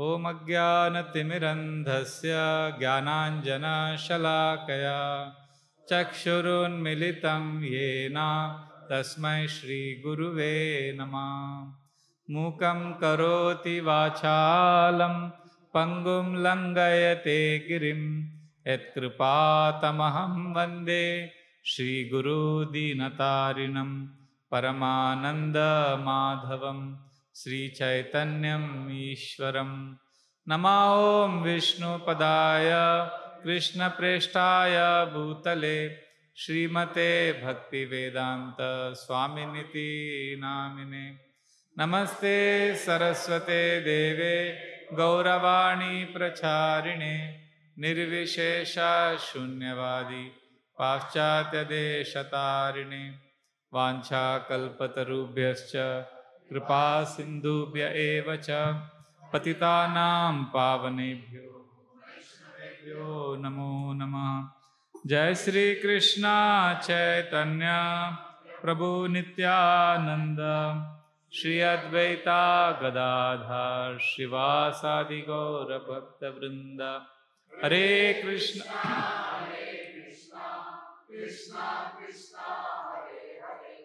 ॐ अज्ञानतिमिरन्धस्य ज्ञानाञ्जनशलाकया चक्षुरुन्मिलितं येन तस्मै श्रीगुरुवे नमः। मूकं करोति वाचालं पङ्गुं लङ्घयते गिरिं यत्कृपातमहं वन्दे श्रीगुरुदीनतारिणं परमानन्दमाधवं श्रीचैतन्यम् ईश्वरं। नमो ॐ विष्णुपदाय कृष्णप्रेष्ठाय भूतले श्रीमते भक्तिवेदान्त स्वामिनिति नामिने। नमस्ते सरस्वते देवे गौरवाणी प्रचारिणे निर्विशेष शून्यवादी पाश्चात्यदेशतारिणे। वाञ्छाकल्पतरुभ्यश्च कृपा सिन्धुभ्य एव च पतितानां पावनेभ्यो नमो नमः। जय श्री कृष्ण चैतन्य प्रभु नित्यानंद श्री अद्वैता गदाधर श्रीवासादि गौर भक्त वृंद। हरे कृष्ण कृष्ण कृष्ण हरे हरे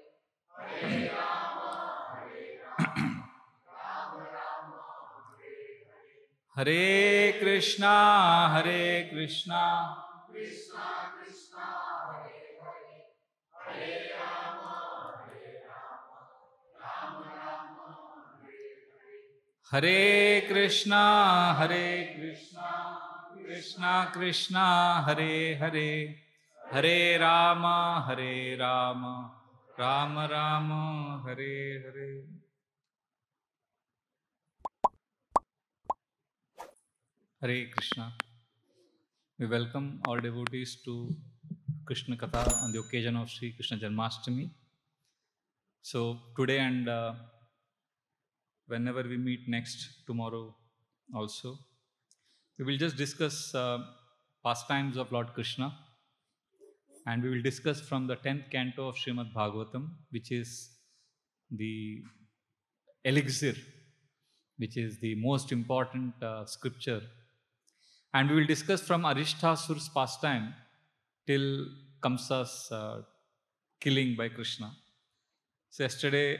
हरे राम हरे कृष्णा कृष्णा कृष्णा हरे हरे हरे राम राम राम हरे हरे। हरे Krishna Krishna Krishna Hare Hare Hare Ram Ram Ram Hare Hare. Hare Krishna. We welcome all devotees to Krishna Katha on the occasion of Sri Krishna Janmashtami. So today and whenever we meet next, tomorrow also, we will just discuss pastimes of Lord Krishna, and we will discuss from the 10th canto of Srimad Bhagavatam, which is the elixir, which is the most important scripture. And we will discuss from Arishtasur's pastime till Kamsa's killing by Krishna. So yesterday,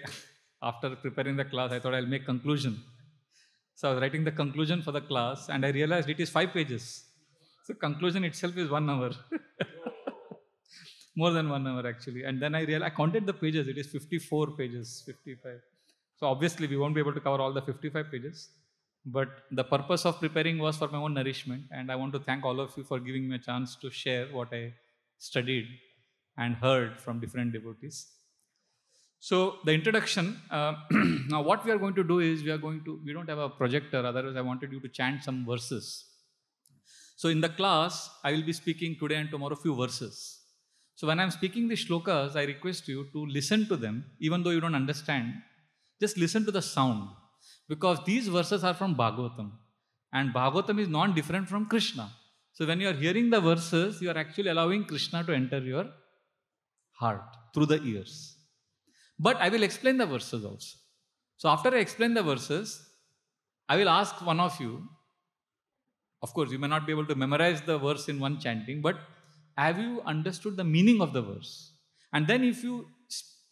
after preparing the class, I thought I'll make conclusion. So I was writing the conclusion for the class, and I realized it is 5 pages. So conclusion itself is 1 hour. More than 1 hour actually. And then I realized, I counted the pages, it is 54 pages, 55. So obviously we won't be able to cover all the 55 pages. But the purpose of preparing was for my own nourishment, and I want to thank all of you for giving me a chance to share what I studied and heard from different devotees. So the introduction, now what we are going to do is, we don't have a projector, otherwise I wanted you to chant some verses. So in the class, I will be speaking today and tomorrow few verses. So when I'm speaking the shlokas, I request you to listen to them, even though you don't understand, just listen to the sound. Because these verses are from Bhagavatam, and Bhagavatam is non-different from Krishna. So when you are hearing the verses, you are actually allowing Krishna to enter your heart through the ears. But I will explain the verses also. So after I explain the verses, I will ask one of you, of course you may not be able to memorize the verse in one chanting, but have you understood the meaning of the verse? And then if you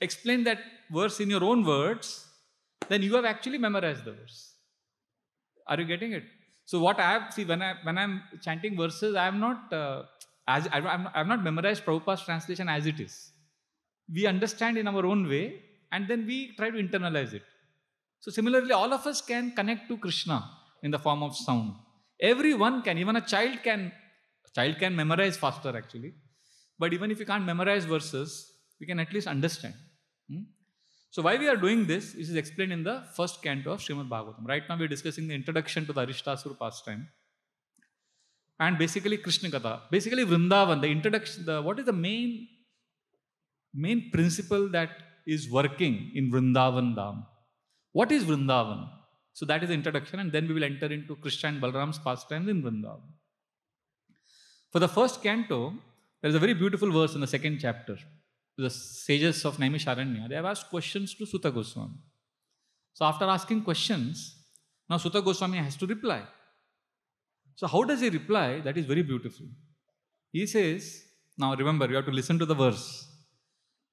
explain that verse in your own words, then you have actually memorized the verse. Are you getting it? So what I have, see, when I'm chanting verses, I have not memorized Prabhupada's translation as it is. We understand in our own way, and then we try to internalize it. So similarly, all of us can connect to Krishna in the form of sound. Everyone can, even a child can memorize faster actually. But even if you can't memorize verses, we can at least understand. So why we are doing this is explained in the first canto of Srimad Bhagavatam. Right now we are discussing the introduction to the Arishtasura pastime. And basically Krishna Katha. Basically Vrindavan, the introduction, what is the main principle that is working in Vrindavan Dham? What is Vrindavan? So that is the introduction, and then we will enter into Krishna and Balram's pastimes in Vrindavan. For the first canto, there is a very beautiful verse in the second chapter. The sages of Naimisharanya, they have asked questions to Sutta Goswami. So after asking questions, Now Sutta Goswami has to reply. So how does he reply? That is very beautiful. He says, now remember, you have to listen to the verse.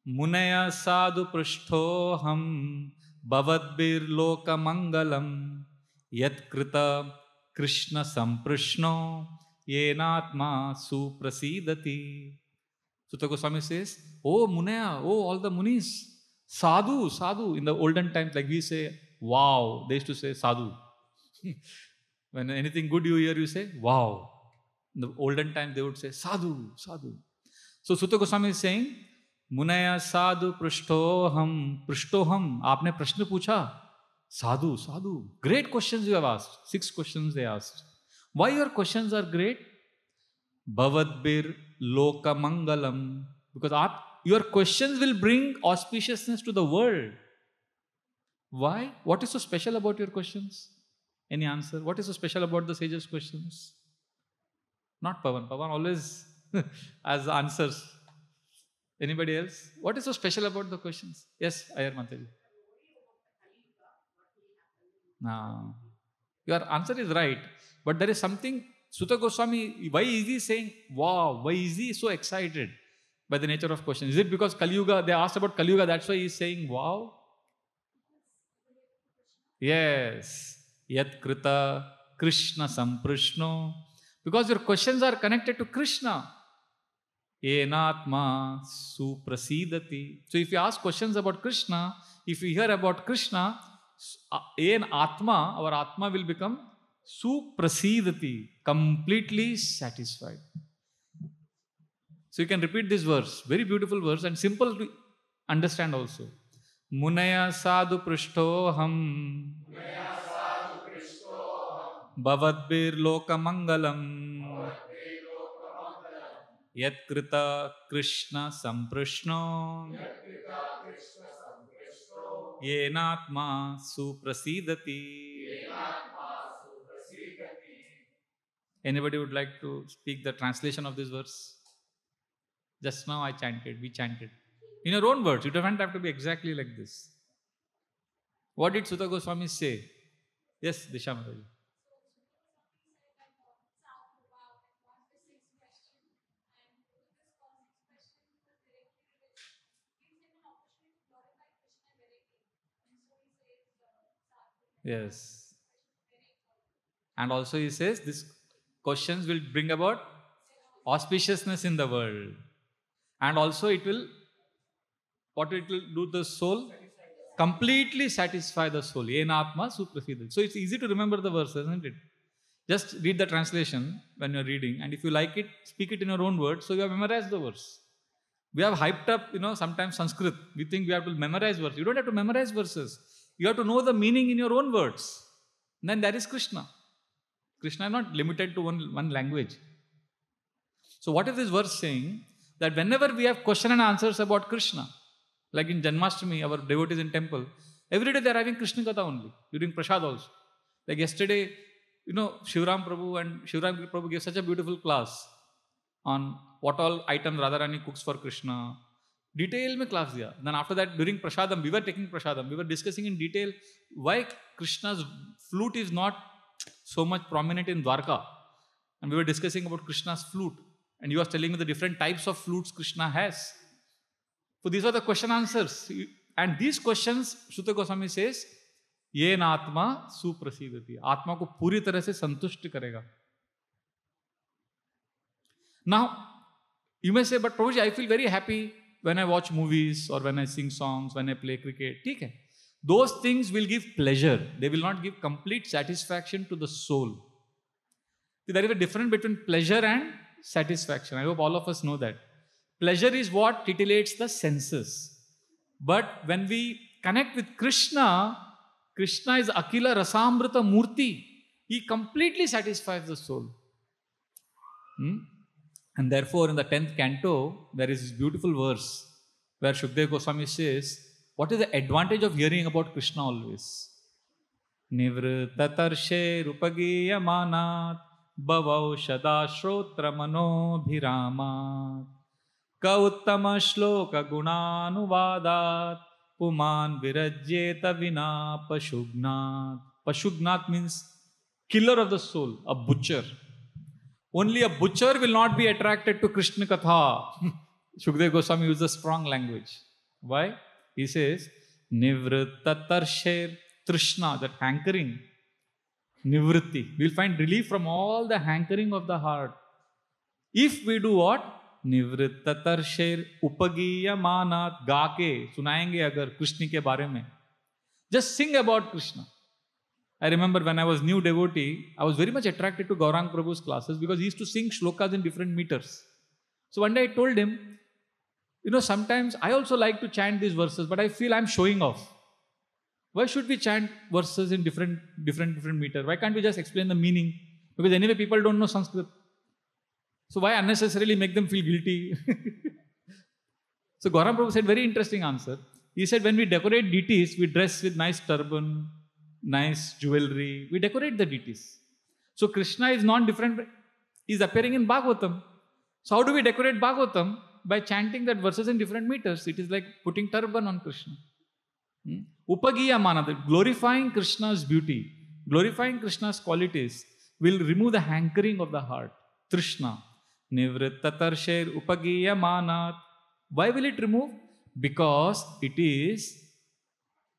Munaya sadhu prishtoham bhavadbir loka mangalam yat krita Krishna samprishno yenatma suprasidati. Sutta Goswami says, oh Munaya, oh all the munis, sadhu, sadhu. In the olden times, like we say, wow, they used to say sadhu. When anything good you hear, you say, wow. In the olden times, they would say, sadhu, sadhu. So Sutta Goswami is saying, Munaya sadhu prishtoham, prishtoham, aapne prashna pucha, sadhu, sadhu. Great questions you have asked. 6 questions they asked. Why your questions are great? Bhavadbir loka mangalam. Because your questions will bring auspiciousness to the world. Why? What is so special about your questions? Any answer? What is so special about the sages' questions? Not Pavan. Pavan always has answers. Anybody else? What is so special about the questions? Yes, Ayar Mataji. No. Your answer is right. But there is something, Sutta Goswami, why is he saying, wow, why is he so excited by the nature of question? Is it because Kali Yuga, they asked about Kali Yuga, that's why he is saying, wow? Yes. Yat krita Krishna samprishno. Because your questions are connected to Krishna. Enatma suprasidati. So if you ask questions about Krishna, if you hear about Krishna, en atma, our atma will become suprasidati, completely satisfied. So you can repeat this verse, very beautiful verse and simple to understand also. Munaya sadhu prishtoham bhavadbir loka mangalam yat krita Krishna samprishno yenatma suprasidati. Anybody would like to speak the translation of this verse? Just now I chanted, we chanted. In your own words, you don't have to be exactly like this. What did Sutta Goswami say? Yes, Disha Mataji. Yes. And also he says, these questions will bring about auspiciousness in the world. And also it will, what it will do the soul? Completely satisfy the soul. Enatma suprasidati. So it's easy to remember the verse, isn't it? Just read the translation when you're reading. And if you like it, speak it in your own words. So you have memorized the verse. We have hyped up, sometimes Sanskrit. We think we have to memorize verses. You don't have to memorize verses. You have to know the meaning in your own words. And then that is Krishna. Krishna is not limited to one language. So what is this verse saying? That whenever we have question and answers about Krishna, like in Janmashtami, our devotees in temple, every day they are having Krishna Katha only, during Prasad also. Like yesterday, Shivram Prabhu and Shivram Prabhu gave such a beautiful class on what all items Radharani cooks for Krishna. Detail mein class diya. Then after that, during Prasadam, we were taking Prasadam. We were discussing in detail why Krishna's flute is not so much prominent in Dwarka. And we were discussing about Krishna's flute. And he was telling me the different types of flutes Krishna has. So these are the question answers. And these questions, Sutta Goswami says, Yen Atma Suprasidati. Atma ko puri tarah se santushti karega. Now, you may say, but Prabhuji, I feel very happy when I watch movies or when I sing songs, when I play cricket. ठीक है. Those things will give pleasure. They will not give complete satisfaction to the soul. See, there is a difference between pleasure and satisfaction. I hope all of us know that. Pleasure is what titillates the senses. But when we connect with Krishna, Krishna is Akila Rasamrita Murti. He completely satisfies the soul. And therefore, in the 10th canto, there is this beautiful verse where Shukdev Goswami says, what is the advantage of hearing about Krishna always? Nivrtatarshe rupagiyamanat bhavav shadashrotra manobhiramat ka uttama shloka gunanuvadat puman virajyeta vina pashugnat. Pashugnath means killer of the soul, a butcher. Only a butcher will not be attracted to Krishna Katha. Shukdev Goswami uses a strong language. Why? He says, Nivritta Tarsher Trishna, that hankering, Nivritti. We will find relief from all the hankering of the heart. If we do what? Nivritta Tarsher Upagiya Manat Gake, सुनाएंगे अगर कृष्ण के बारे में. Just sing about Krishna. I remember when I was new devotee, I was very much attracted to Gaurang Prabhu's classes because he used to sing shlokas in different meters. So one day I told him, sometimes I also like to chant these verses, but I feel I'm showing off. Why should we chant verses in different meters? Why can't we just explain the meaning? Because anyway, people don't know Sanskrit. So why unnecessarily make them feel guilty? So Gaurang Prabhu said very interesting answer. He said, when we decorate deities, we dress with nice turban, nice jewelry. We decorate the deities. So Krishna is non-different. He is appearing in Bhagavatam. So how do we decorate Bhagavatam? By chanting that verses in different meters. It is like putting turban on Krishna. Upagiya Mana, glorifying Krishna's beauty, glorifying Krishna's qualities will remove the hankering of the heart. Trishna. Nivritta Tarsher Upagiya Manat. Why will it remove? Because it is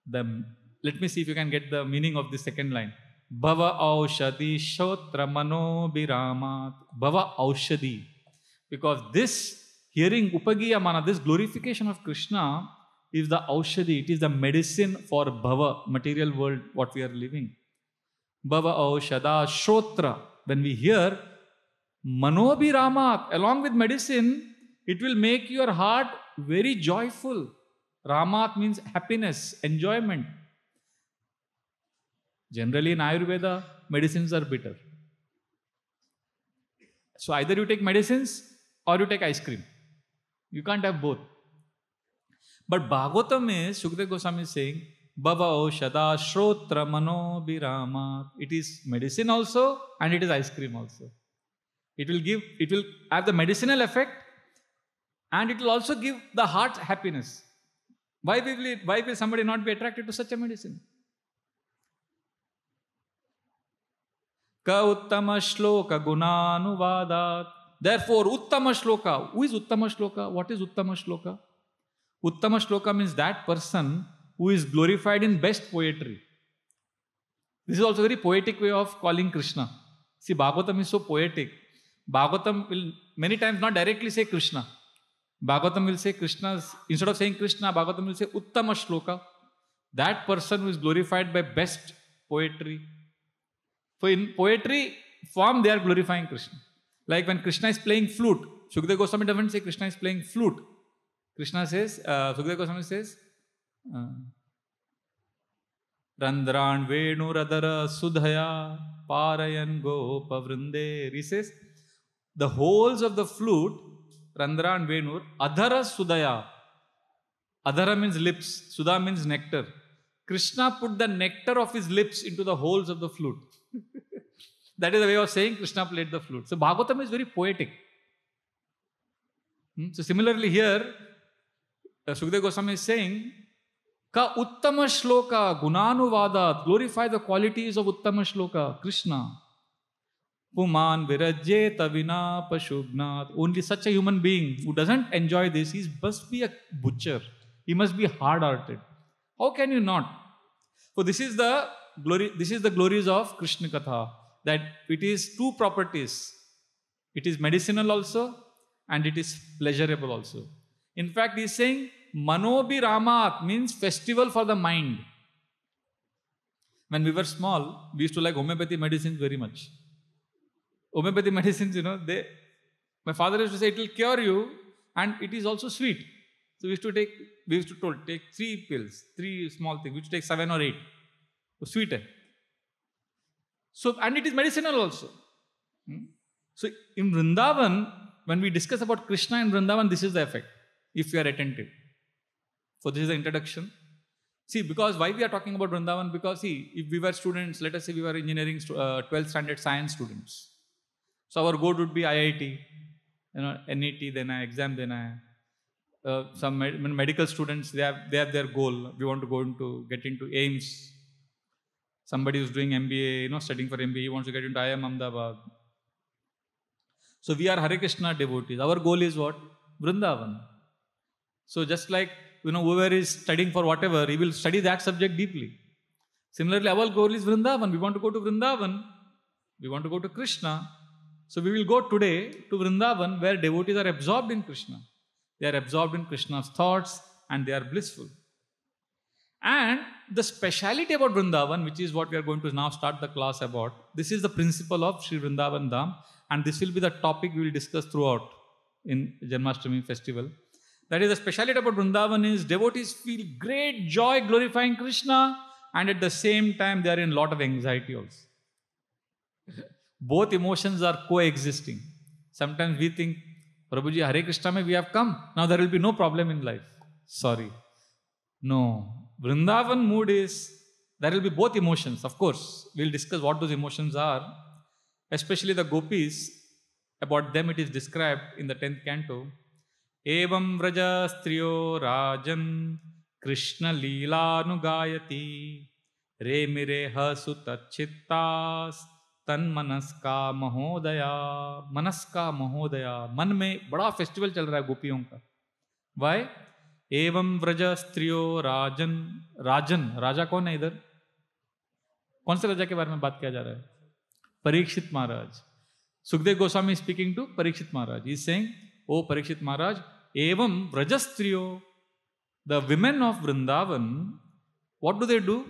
the, let me see if you can get the meaning of the second line. Bhava Aushadi Shotra Mano Biramat. Bhava Aushadi. Because this hearing Upagiya Mana, this glorification of Krishna is the Aushadi. It is the medicine for Bhava, material world, what we are living. Bhava Aushada Shotra. When we hear Mano Biramat, along with medicine, it will make your heart very joyful. Ramat means happiness, enjoyment. Generally in Ayurveda, medicines are bitter. So either you take medicines or you take ice cream. You can't have both. But Bhagavatam is, Shukdev Goswami is saying, Bhava Oshada Shrotra Mano Biramat. It is medicine also and it is ice cream also. It will have the medicinal effect and it will also give the heart happiness. Why will somebody not be attracted to such a medicine? Ka Uttama Shloka Gunanuvadat. Therefore, Uttama Shloka. Who is Uttama Shloka? What is Uttama Shloka? Uttama Shloka means that person who is glorified in best poetry. This is also a very poetic way of calling Krishna. See, Bhagavatam is so poetic. Bhagavatam will many times not directly say Krishna. Bhagavatam will say Krishna's, instead of saying Krishna, Bhagavatam will say Uttama Shloka. That person who is glorified by best poetry. So in poetry form, they are glorifying Krishna. Like when Krishna is playing flute, Shukdev Goswami doesn't say Krishna is playing flute. Krishna says, Shukdev Goswami says, Randran Venu Radara Sudhaya Parayan Gopa Vrinde. He says, the holes of the flute, Randra and Venur, Adhara Sudaya. Adhara means lips, Sudha means nectar. Krishna put the nectar of his lips into the holes of the flute. That is the way of saying Krishna played the flute. So Bhagavatam is very poetic. So similarly here, Shukdev Goswami is saying, Ka Uttama Shloka Gunanuvadat, glorify the qualities of Uttama Shloka, Krishna. Puman Virajeta Vina Pashugnath. Only such a human being who doesn't enjoy this, he must be a butcher. He must be hard-hearted. How can you not? So this is the glories of Krishna Katha. That it is two properties. It is medicinal also and it is pleasurable also. In fact, he is saying Manobi Ramat means festival for the mind. When we were small, we used to like homeopathy medicines very much. Homeopathy medicines, my father used to say it will cure you and it is also sweet. So we used to take 3 pills, 3 small things. We used to take 7 or 8. So sweet. So, and it is medicinal also. So in Vrindavan, when we discuss about Krishna in Vrindavan, this is the effect, if you are attentive. So this is the introduction. See, because why we are talking about Vrindavan? Because see, if we were students, let us say we were engineering 12th standard science students. So our goal would be IIT, NET, then exam, then some medical students, they have their goal. We want to get into AIIMS. Somebody who's doing MBA, studying for MBA, he wants to get into IIM Ahmedabad. So we are Hare Krishna devotees. Our goal is what? Vrindavan. So just like, whoever is studying for whatever, he will study that subject deeply. Similarly, our goal is Vrindavan. We want to go to Vrindavan. We want to go to Krishna. So we will go today to Vrindavan, where devotees are absorbed in Krishna. They are absorbed in Krishna's thoughts and they are blissful. And the speciality about Vrindavan, which is what we are going to now start the class about, this is the principle of Sri Vrindavan Dham, and this will be the topic we will discuss throughout in Janmashtami festival. That is, the speciality about Vrindavan is devotees feel great joy glorifying Krishna, and at the same time they are in a lot of anxiety also. Both emotions are coexisting. Sometimes we think, Prabhuji, Hare Krishna mein we have come, now there will be no problem in life. Sorry. No. Vrindavan mood is, there will be both emotions. Of course, we will discuss what those emotions are. Especially the gopis, about them it is described in the 10th canto. Evam vraja striyo rajan Krishna leela nugayati re ha sutachittas tan manaska mahodaya. Manaska mahodaya. Man mein bada festival chal raha hai gopiyon ka. Why? एवं व्रज स्त्रियो राजन. राजन, राजा कौन है इधर? कौन से राजा के बारे में बात किया जा रहा है? Parikshit Maharaj. Sukhdev Goswami speaking to Parikshit Maharaj. He is saying, O Parikshit Maharaj, evam vraja striyo, the women of Vrindavan, what do?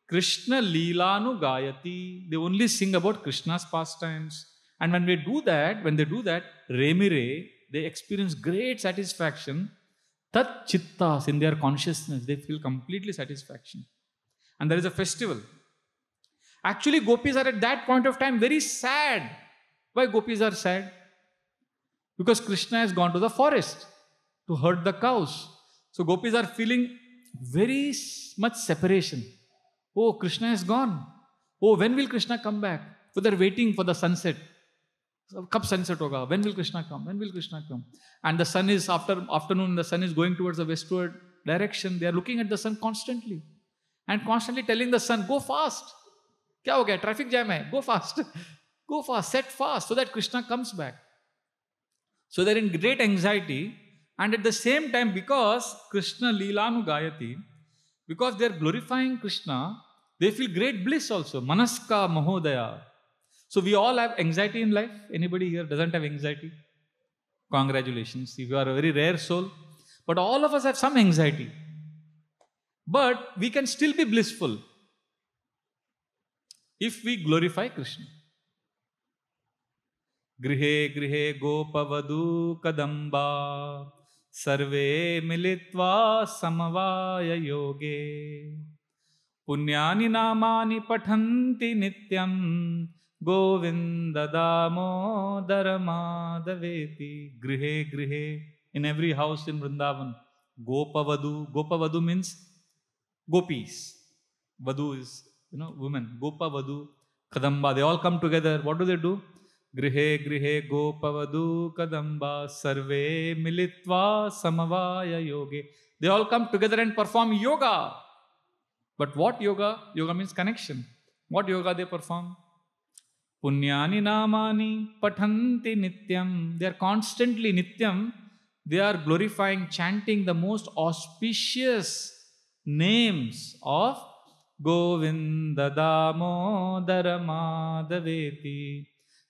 Krishna leelanu gayati. They only sing about Krishna's pastimes. And when they do that, remire, they experience great satisfaction. Tat chittas, in their consciousness, they feel completely satisfaction. And there is a festival. Actually, gopis are at that point of time very sad. Why gopis are sad? Because Krishna has gone to the forest to herd the cows. So gopis are feeling very much separation. Oh, Krishna is gone. Oh, when will Krishna come back? So they are waiting for the sunset. Kab sunset hoga? When will Krishna come? When will Krishna come? And the sun is, after afternoon, the sun is going towards the westward direction. They are looking at the sun constantly. And constantly telling the sun, go fast. Kya ho gaya? Traffic jam hai. Go fast. Go fast. Set fast so that Krishna comes back. So they are in great anxiety. And at the same time, because Krishna Leelanu Gayati, because they are glorifying Krishna, they feel great bliss also. Manaska Mahodaya. So we all have anxiety in life. Anybody here doesn't have anxiety? Congratulations. If you are a very rare soul. But all of us have some anxiety. But we can still be blissful if we glorify Krishna. Grihe grihe gopavadu kadamba sarve militva samavaya yoge punyani namani pathanti nityam Govinda Damodara Madhaveti. Grihe grihe. In every house in Vrindavan. Gopavadu. Gopavadu means gopis. Vadu is, women. Gopavadu. Kadamba. They all come together. What do? Grihe grihe Gopavadu Kadamba Sarve Militva Samavaya Yoge. They all come together and perform yoga. But what yoga? Yoga means connection. What yoga they perform? Punyani namani pathanti nityam. They are constantly nityam. They are glorifying, chanting the most auspicious names of Govinda Damodara Madhaveti.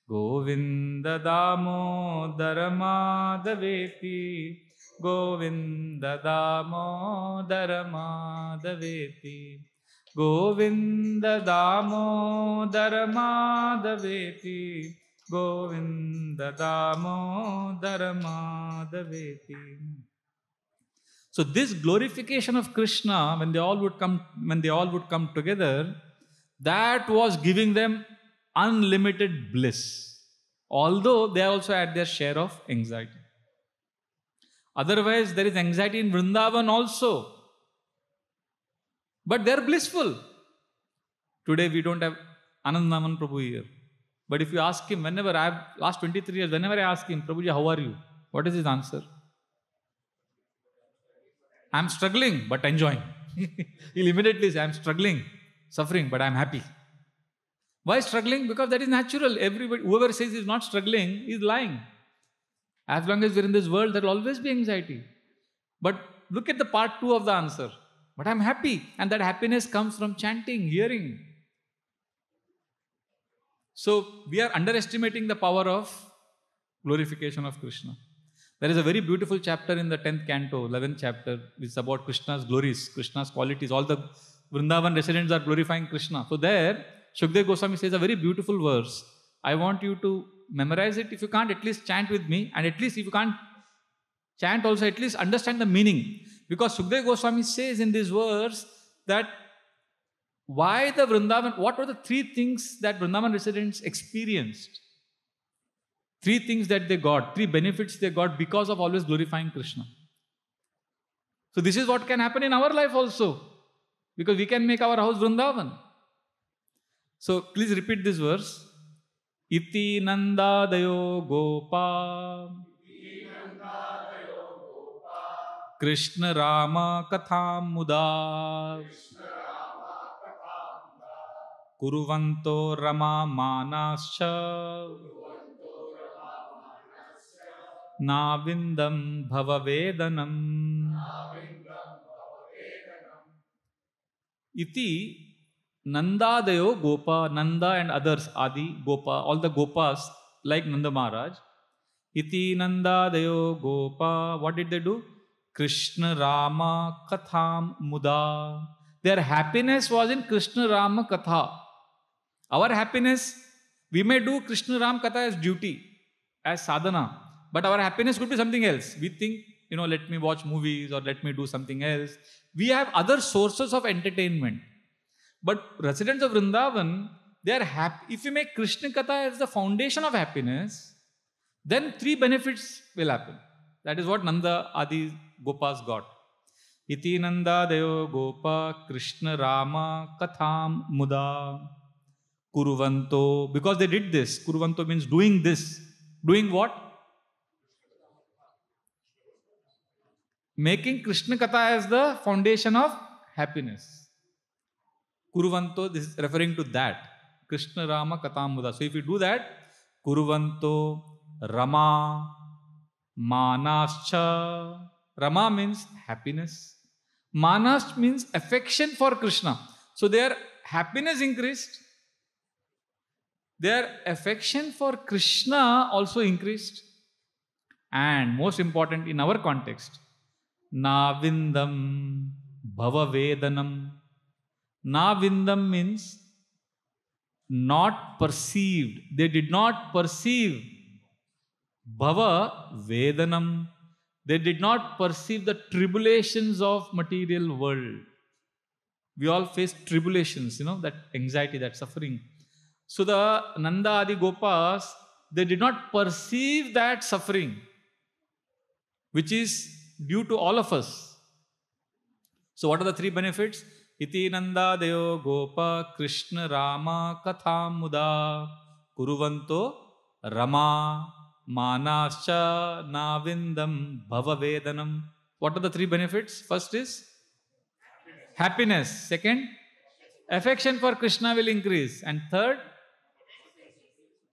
Govinda Damodara Madhaveti. Govinda Damodara Madhaveti. Govinda Damodara Madhaveti. Govinda Damodara Madhaveti. So this glorification of Krishna, when they all would come together, that was giving them unlimited bliss. Although they also had their share of anxiety. Otherwise, there is anxiety in Vrindavan also. But they are blissful. Today we don't have Anandaman Prabhu here. But if you ask him, last 23 years, whenever I ask him, Prabhuji, how are you? What is his answer? I am struggling, but enjoying. He'll immediately say, I am struggling, suffering, but I am happy. Why struggling? Because that is natural. Everybody, whoever says he's not struggling, is lying. As long as we're in this world, there will always be anxiety. But look at the part 2 of the answer. But I'm happy. And that happiness comes from chanting, hearing. So we are underestimating the power of glorification of Krishna. There is a very beautiful chapter in the 10th canto, 11th chapter, which is about Krishna's glories, Krishna's qualities. All the Vrindavan residents are glorifying Krishna. So there, Shukdev Goswami says a very beautiful verse. I want you to memorize it. If you can't, at least chant with me. And at least if you can't chant also, at least understand the meaning. Because Shukdev Goswami says in this verse that why the Vrindavan, what were the 3 things that Vrindavan residents experienced? 3 things that they got, 3 benefits they got because of always glorifying Krishna. So this is what can happen in our life also. Because we can make our house Vrindavan. So please repeat this verse. Iti nandadayo gopa Krishna Rama katham muda Kuruvanto Rama manascha Navindam bhavavedanam. Iti Nandadayo Gopa, Nanda and others, Adi, Gopa, all the Gopas like Nanda Maharaj. Iti Nandadayo Gopa, what did they do? Krishna Rama Katham Muda. Their happiness was in Krishna Rama Katha. Our happiness, we may do Krishna Ram Katha as duty, as sadhana, but our happiness could be something else. We think, let me watch movies or let me do something else. We have other sources of entertainment. But residents of Vrindavan, they are happy. If you make Krishna Katha as the foundation of happiness, then 3 benefits will happen. That is what Nanda Adi Gopas got. Iti Nanda Deyo Gopa Krishna Rama Katham Muda Kuruvanto. Because they did this. Kuruvanto means doing this. Doing what? Making Krishna Katha as the foundation of happiness. Kuruvanto, this is referring to that. Krishna Rama Katham Muda. So if you do that, Kuruvanto Rama Manascha. Rama means happiness. Manas means affection for Krishna. So their happiness increased. Their affection for Krishna also increased. And most important in our context, Navindam Bhavavedanam. Navindam means not perceived. They did not perceive Bhava Vedanam. They did not perceive the tribulations of material world. We all face tribulations, that anxiety, that suffering. So the Nanda Adi Gopas, they did not perceive that suffering, which is due to all of us. So what are the 3 benefits? Iti Nanda Deyo Gopa Krishna Rama Katham Muda Kuruvanto Rama Manascha Navindam Bhavavedanam. What are the 3 benefits? First is happiness. Second, affection for Krishna will increase. And third,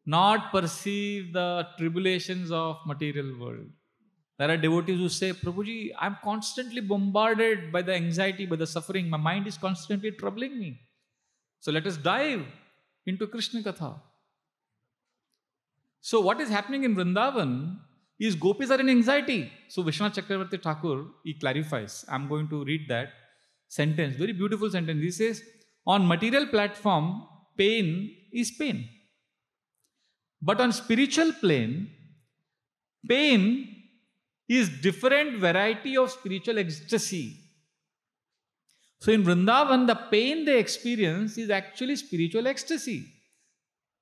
not perceive the tribulations of material world. There are devotees who say, Prabhuji, I'm constantly bombarded by the anxiety, by the suffering. My mind is constantly troubling me. So let us dive into Krishna Katha. So what is happening in Vrindavan is gopis are in anxiety. So Vishwanath Chakravarti Thakur, he clarifies. I'm going to read that sentence, very beautiful sentence. He says, on material platform, pain is pain. But on spiritual plane, pain is different variety of spiritual ecstasy. So in Vrindavan, the pain they experience is actually spiritual ecstasy.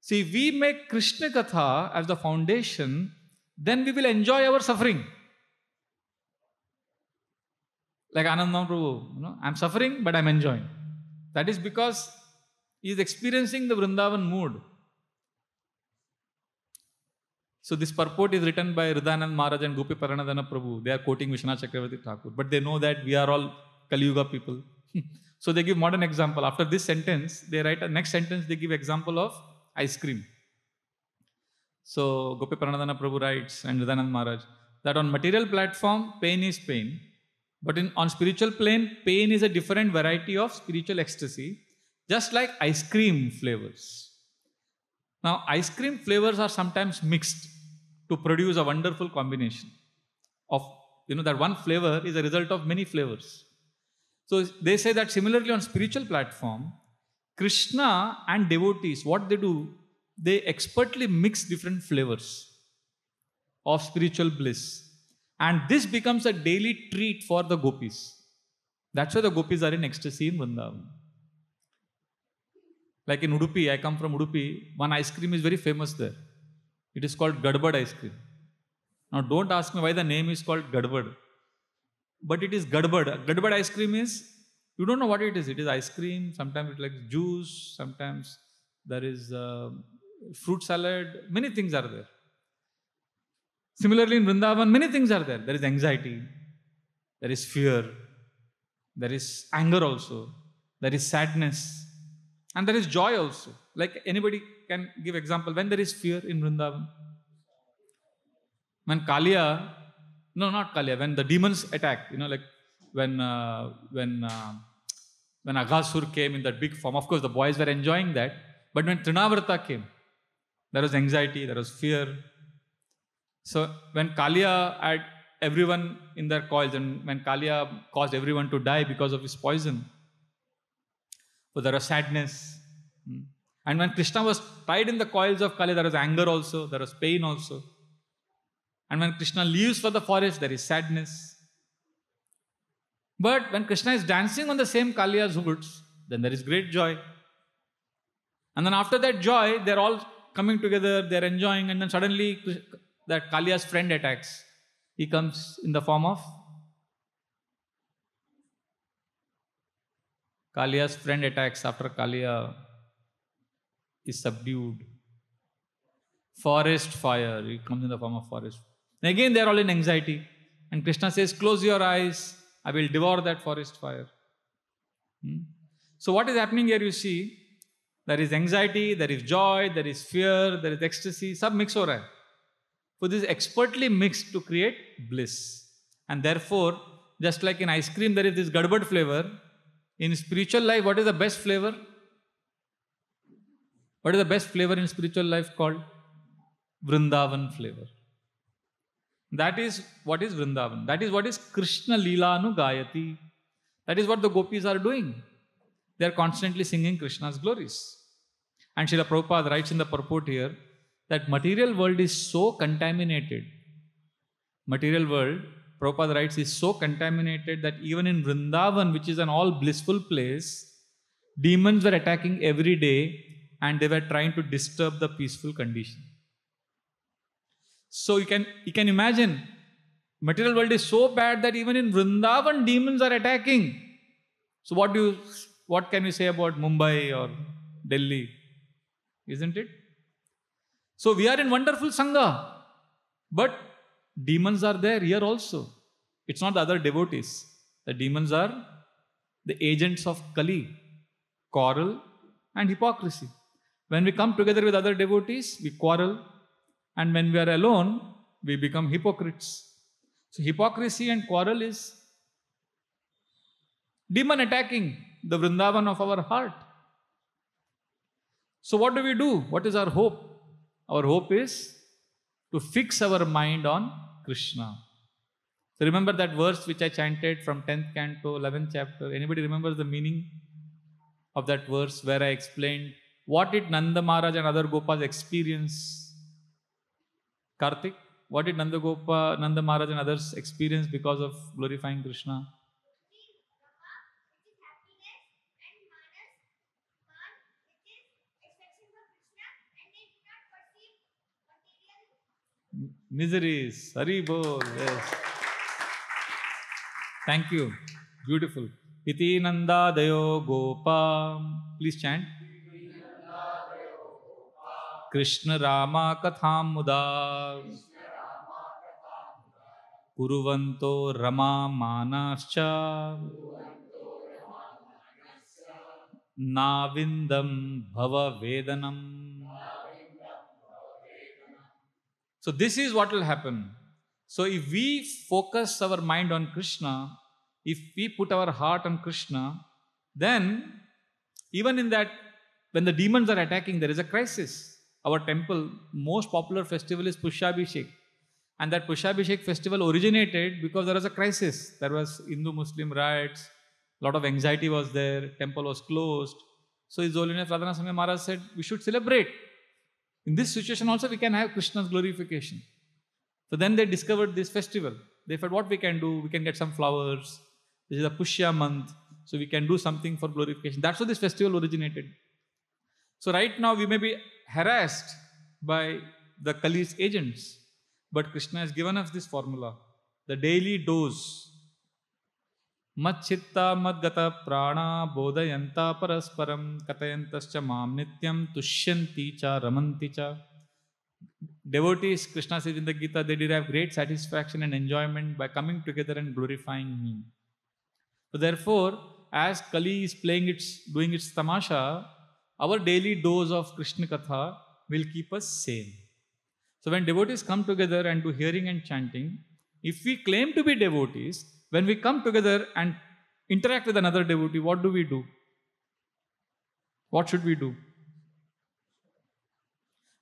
See, if we make Krishna Katha as the foundation, then we will enjoy our suffering. Like Anandam Prabhu, I'm suffering, but I'm enjoying. That is because he is experiencing the Vrindavan mood. So this purport is written by Hridayanand Maharaj and Gopi Paranadhana Prabhu. They are quoting Vishwanath Chakravarti Thakur. But they know that we are all Kali Yuga people. So they give modern example. After this sentence, they write a next sentence, they give example of ice cream. So Gopi Pranadhana Prabhu writes, and Ridanand Maharaj, that on material platform, pain is pain. But on spiritual plane, pain is a different variety of spiritual ecstasy, just like ice cream flavors. Now, ice cream flavors are sometimes mixed to produce a wonderful combination of, that one flavor is a result of many flavors. So they say that similarly on spiritual platform, Krishna and devotees, what they do, they expertly mix different flavors of spiritual bliss. And this becomes a daily treat for the gopis. That's why the gopis are in ecstasy in Vrindavan. Like in Udupi, I come from Udupi, one ice cream is very famous there. It is called Gadbad ice cream. Now don't ask me why the name is called Gadbad. But it is Gadbad. Gadbad ice cream is, you don't know what it is. It is ice cream, sometimes it's like juice, sometimes there is fruit salad, many things are there. Similarly in Vrindavan, many things are there. There is anxiety, there is fear, there is anger also, there is sadness, and there is joy also. Like anybody can give example. When there is fear in Vrindavan, when Kalia, no, not Kalia, when the demons attack, like when Aghasur came in that big form, of course the boys were enjoying that. But when Trinavrata came, there was anxiety, there was fear. So when Kalia had everyone in their coils, and when Kalia caused everyone to die because of his poison, so there was sadness. And when Krishna was tied in the coils of Kalia, there was anger also, there was pain also. And when Krishna leaves for the forest, there is sadness. But when Krishna is dancing on the same Kalia's hoods, then there is great joy. And then after that joy, they're all coming together, they're enjoying, and then suddenly that Kalia's friend attacks. He comes in the form of Kalia's friend attacks after Kalia is subdued. Forest fire, he comes in the form of forest. And again, they're all in anxiety. And Krishna says, close your eyes, I will devour that forest fire. So what is happening here, you see, there is anxiety, there is joy, there is fear, there is ecstasy, sab mix ho raha hai. So this is expertly mixed to create bliss. And therefore, just like in ice cream, there is this gadbad flavor. In spiritual life, what is the best flavor? What is the best flavor in spiritual life called? Vrindavan flavor. That is what is Vrindavan. That is what is Krishna Leela Anugayati. That is what the gopis are doing. They are constantly singing Krishna's glories. And Srila Prabhupada writes in the purport here that material world is so contaminated. Material world, Prabhupada writes, is so contaminated that even in Vrindavan, which is an all blissful place, demons were attacking every day and they were trying to disturb the peaceful condition. So you can imagine, material world is so bad that even in Vrindavan, demons are attacking. So what can we say about Mumbai or Delhi? Isn't it? So we are in wonderful Sangha, but demons are there here also. It's not the other devotees. The demons are the agents of Kali, quarrel and hypocrisy. When we come together with other devotees, we quarrel, and when we are alone, we become hypocrites. So hypocrisy and quarrel is demon attacking the Vrindavan of our heart. So what do? What is our hope? Our hope is to fix our mind on Krishna. So remember that verse which I chanted from 10th canto, 11th chapter. Anybody remembers the meaning of that verse where I explained what did Nanda Maharaj and other Gopas experience? Karthik, what did Nanda Maharaj and others experience because of glorifying Krishna? Miseries. Hari Bol. Yes. Thank you. Beautiful. Iti Nanda Dayo Gopa. Please chant. Krishna Rama Katham Muda. Kuruvanto Rama Manascha. navindam bhava vedanam. So this is what will happen. So if we focus our mind on Krishna, if we put our heart on Krishna, then even in that, when the demons are attacking, there is a crisis. Our temple, most popular festival is Pushabhishek. And that Pushabhishek festival originated because there was a crisis. There was Hindu-Muslim riots, a lot of anxiety was there, temple was closed. So His Holiness Radhanath Swami Maharaj said, we should celebrate. In this situation also we can have Krishna's glorification. So then they discovered this festival. They said, what we can do? We can get some flowers. This is a Pushya month. So we can do something for glorification. That's how this festival originated. So right now we may be harassed by the Kali's agents. But Krishna has given us this formula. The daily dose. Mat chitta mad gata prana bodhayanta parasparam katayantascha mam nityam tushyanti cha ramanti cha. Devotees, Krishna says in the Gita, they derive great satisfaction and enjoyment by coming together and glorifying me. So therefore, as Kali is doing its tamasha, our daily dose of Krishna Katha will keep us sane. So when devotees come together and do hearing and chanting, if we claim to be devotees, when we come together and interact with another devotee, what do we do? What should we do?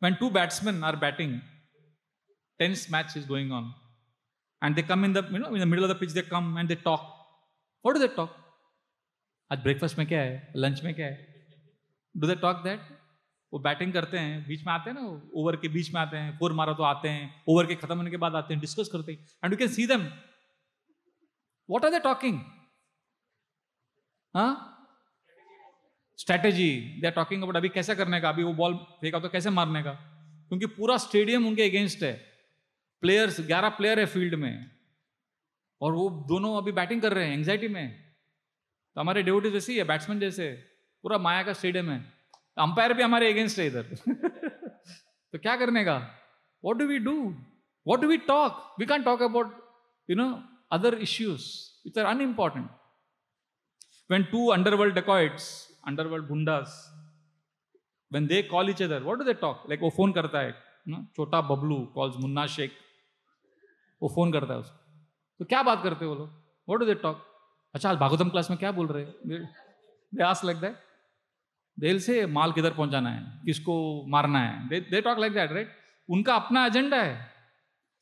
When two batsmen are batting, tense match is going on, and they come in the middle of the pitch, they come and they talk. What do they talk? आज breakfast में क्या है? Lunch में क्या है? Do they talk that? वो batting करते हैं, बीच में आते हैं ना, ओवर के बीच में आते हैं, 4 मारा तो आते हैं, ओवर के खत्म होने के बाद आते हैं, डिस्कस करते हैं, and you can see them. What are they talking? हाँ, strategy. They are talking about अभी कैसे करने का, अभी वो बॉल फेंका तो कैसे मारने का, क्योंकि पूरा स्टेडियम उनके अगेंस्ट है. प्लेयर्स 11 प्लेयर है फील्ड में, और वो दोनों अभी बैटिंग कर रहे हैं एंग्जाइटी में. तो हमारे डिवोटीज जैसे ही है, बैट्समैन जैसे, पूरा माया का स्टेडियम है, अंपायर भी हमारे अगेंस्ट है इधर. तो क्या करने का? What do we do? What do we talk? We can talk about other issues which are unimportant. When two underworld dacoits, underworld bundas, when they call each other, what do they talk? Like वो phone करता है, छोटा Bablu calls Munna Sheikh, वो phone करता है उसको, तो क्या बात करते हैं वो लोग? What do they talk? अच्छा आज भागवतम क्लास में क्या बोल रहे हैं? They ask like that. They'll say माल किधर पहुंचाना है, किसको मारना है. They talk like that, right? उनका अपना एजेंडा है.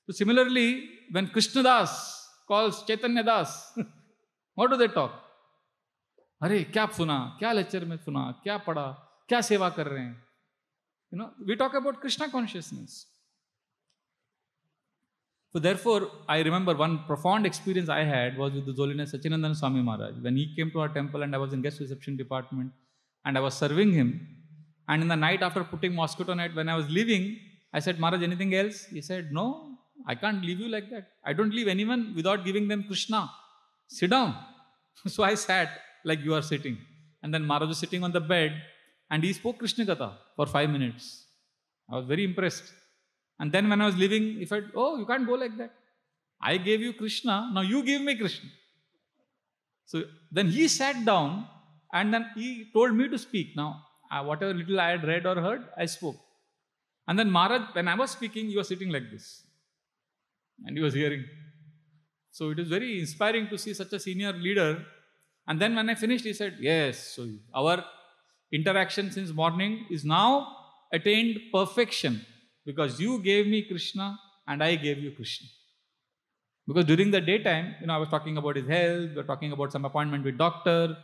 So similarly, when Krishnadas calls Chaitanya Das, what do they talk? अरे क्या सुना, क्या लेक्चर में सुना, क्या पढ़ा, क्या सेवा कर रहे हैं? We talk about Krishna consciousness. So therefore, I remember one profound experience I had was with the Holiness Sachinandana Swami Maharaj. When he came to our temple and I was in guest reception department and I was serving him, and in the night after putting mosquito net, when I was leaving, I said, Maharaj, anything else? He said, no, I can't leave you like that. I don't leave anyone without giving them Krishna. Sit down. So I sat like you are sitting. And then Maharaj was sitting on the bed and he spoke Krishna Katha for 5 minutes. I was very impressed. And then when I was leaving, he said, oh, you can't go like that. I gave you Krishna, now you give me Krishna. So then he sat down and then he told me to speak. Now, whatever little I had read or heard, I spoke. And then Maharaj, when I was speaking, he was sitting like this. And he was hearing. So it is very inspiring to see such a senior leader. And then when I finished, he said, yes, so our interaction since morning is now attained perfection because you gave me Krishna and I gave you Krishna. Because during the daytime, I was talking about his health, we were talking about some appointment with doctor,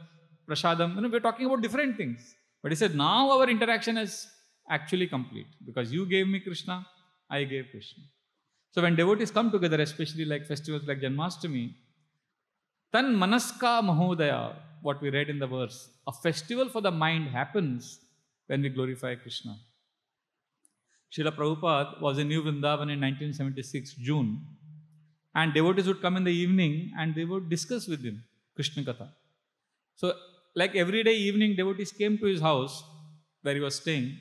prasadam, we were talking about different things. But he said, now our interaction is actually complete because you gave me Krishna, I gave Krishna. So when devotees come together, especially like festivals like Janmashtami, Tan Manaska Mahodaya, what we read in the verse, a festival for the mind happens when we glorify Krishna. Srila Prabhupada was in New Vrindavan in 1976, June, and devotees would come in the evening and they would discuss with him Krishna Katha. So like every day evening, devotees came to his house where he was staying,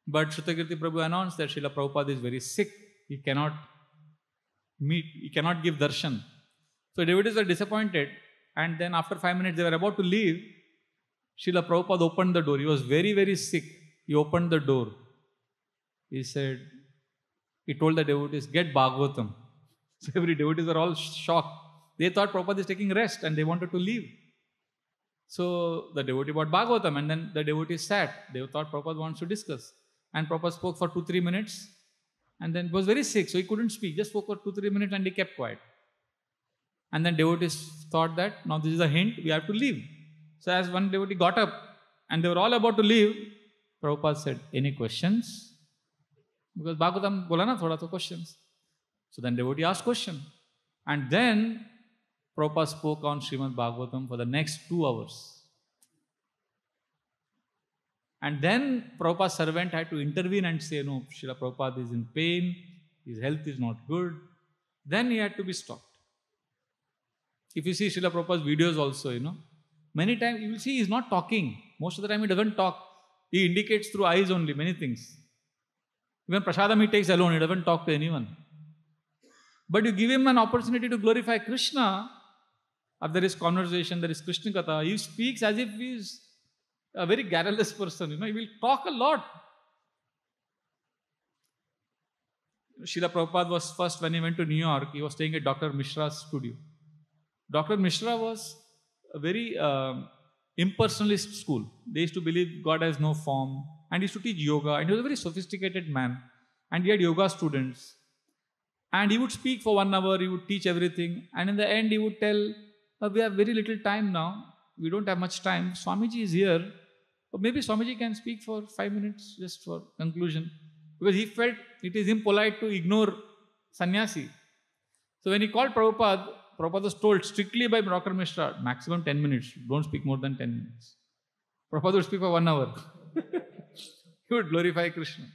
but Shrutakirti Prabhu announced that Srila Prabhupada is very sick. He cannot meet, he cannot give darshan. So devotees were disappointed, and then after 5 minutes they were about to leave. Srila Prabhupada opened the door. He was very, very sick. He opened the door. He said, he told the devotees, get Bhagavatam. So every devotees were all shocked. They thought Prabhupada is taking rest and they wanted to leave. So the devotee bought Bhagavatam and then the devotees sat. They thought Prabhupada wants to discuss. And Prabhupada spoke for 2-3 minutes and then he was very sick, so he couldn't speak. Just spoke for 2-3 minutes and he kept quiet. And then devotees thought that now this is a hint, we have to leave. So as one devotee got up and they were all about to leave, Prabhupada said, any questions? Because Bhagavatam bola na thoda to questions. So then devotee asked question. And then Prabhupada spoke on Srimad Bhagavatam for the next 2 hours. And then Prabhupada's servant had to intervene and say, no, Srila Prabhupada is in pain, his health is not good. Then he had to be stopped. If you see Srila Prabhupada's videos also, many times you will see he is not talking. Most of the time he doesn't talk. He indicates through eyes only, many things. Even prasadam he takes alone, he doesn't talk to anyone. But you give him an opportunity to glorify Krishna, if there is conversation, there is Krishna Katha, he speaks as if he is a very garrulous person, he will talk a lot. Srila Prabhupada was first, when he went to New York, he was staying at Dr. Mishra's studio. Dr. Mishra was a very impersonalist school. They used to believe God has no form and he used to teach yoga, and he was a very sophisticated man and he had yoga students. And he would speak for 1 hour, he would teach everything, and in the end he would tell, we have very little time now, we don't have much time, Swamiji is here, or maybe Swamiji can speak for 5 minutes just for conclusion, because he felt it is impolite to ignore sannyasi. So when he called Prabhupada, Prabhupada was told strictly by Dr. Mishra, maximum 10 minutes, don't speak more than 10 minutes. Prabhupada would speak for 1 hour. He would glorify Krishna.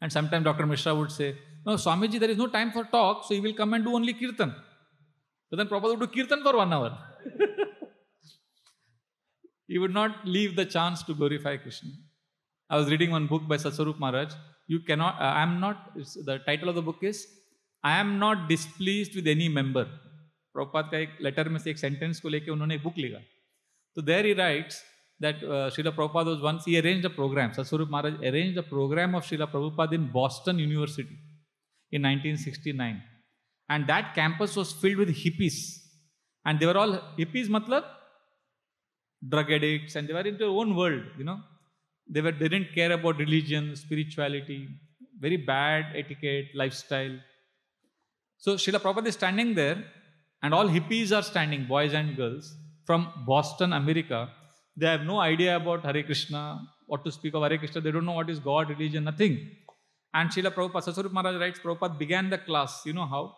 And sometimes Dr. Mishra would say, no, Swamiji, there is no time for talk, so he will come and do only kirtan. So then Prabhupada would do kirtan for 1 hour. He would not leave the chance to glorify Krishna. I was reading one book by Satsvarup Maharaj. The title of the book is, I am not displeased with any member. Prabhupada का एक letter में से एक sentence को लेके उन्होंने एक book लिखा. So there he writes that Srila Prabhupada was once, he arranged a program. Satsvarup Maharaj arranged a program of Srila Prabhupada in Boston University in 1969. And that campus was filled with hippies. And they were all, hippies matlab, drug addicts, and they were in their own world, They didn't care about religion, spirituality, very bad etiquette, lifestyle. So Srila Prabhupada is standing there, and all hippies are standing, boys and girls, from Boston, America. They have no idea about Hare Krishna, what to speak of Hare Krishna. They don't know what is God, religion, nothing. And Srila Prabhupada, Satsvarup Maharaj writes, Prabhupada began the class. You know how?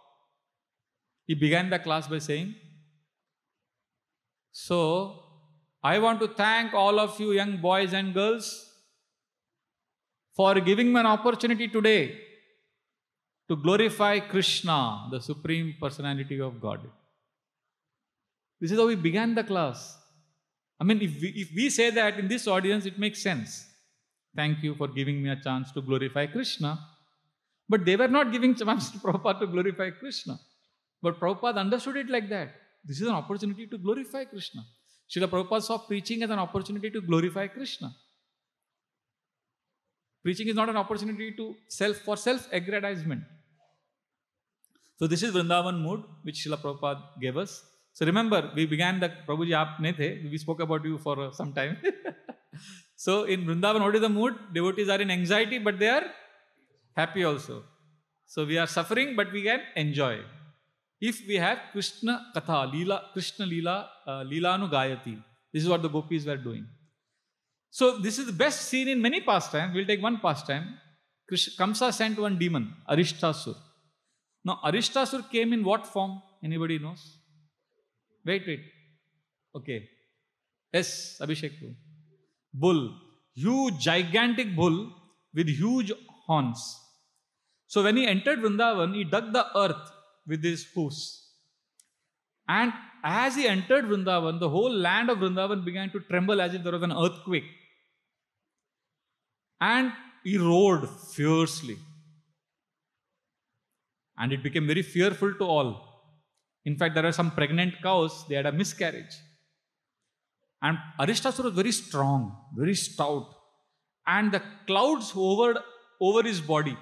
He began the class by saying, so, I want to thank all of you young boys and girls for giving me an opportunity today to glorify Krishna, the Supreme Personality of Godhead. This is how we began the class. I mean, if we say that in this audience, it makes sense. Thank you for giving me a chance to glorify Krishna. But they were not giving chance to Prabhupada to glorify Krishna. But Prabhupada understood it like that. This is an opportunity to glorify Krishna. Srila Prabhupada saw preaching as an opportunity to glorify Krishna. Preaching is not an opportunity for self-aggrandizement. So this is Vrindavan mood, which Srila Prabhupada gave us. So remember, we began the Prabhuji aap nahi the, we spoke about you for some time. So in Vrindavan, what is the mood? Devotees are in anxiety, but they are happy also. So we are suffering, but we can enjoy. If we have Krishna Katha, Krishna Leela, Leelanu Gayati. This is what the gopis were doing. So this is the best scene in many pastimes. We'll take one pastime. Kamsa sent one demon, Arishtasur. Now Arishtasur came in what form? Anybody knows? Wait. Okay. Yes, Abhishek. Bull. Huge, gigantic bull with huge horns. So when he entered Vrindavan, he dug the earth with his hoofs. And as he entered Vrindavan, the whole land of Vrindavan began to tremble as if there was an earthquake. And he roared fiercely. And it became very fearful to all. In fact, there were some pregnant cows, they had a miscarriage. And Aristasura was very strong, very stout. And the clouds hovered over his body,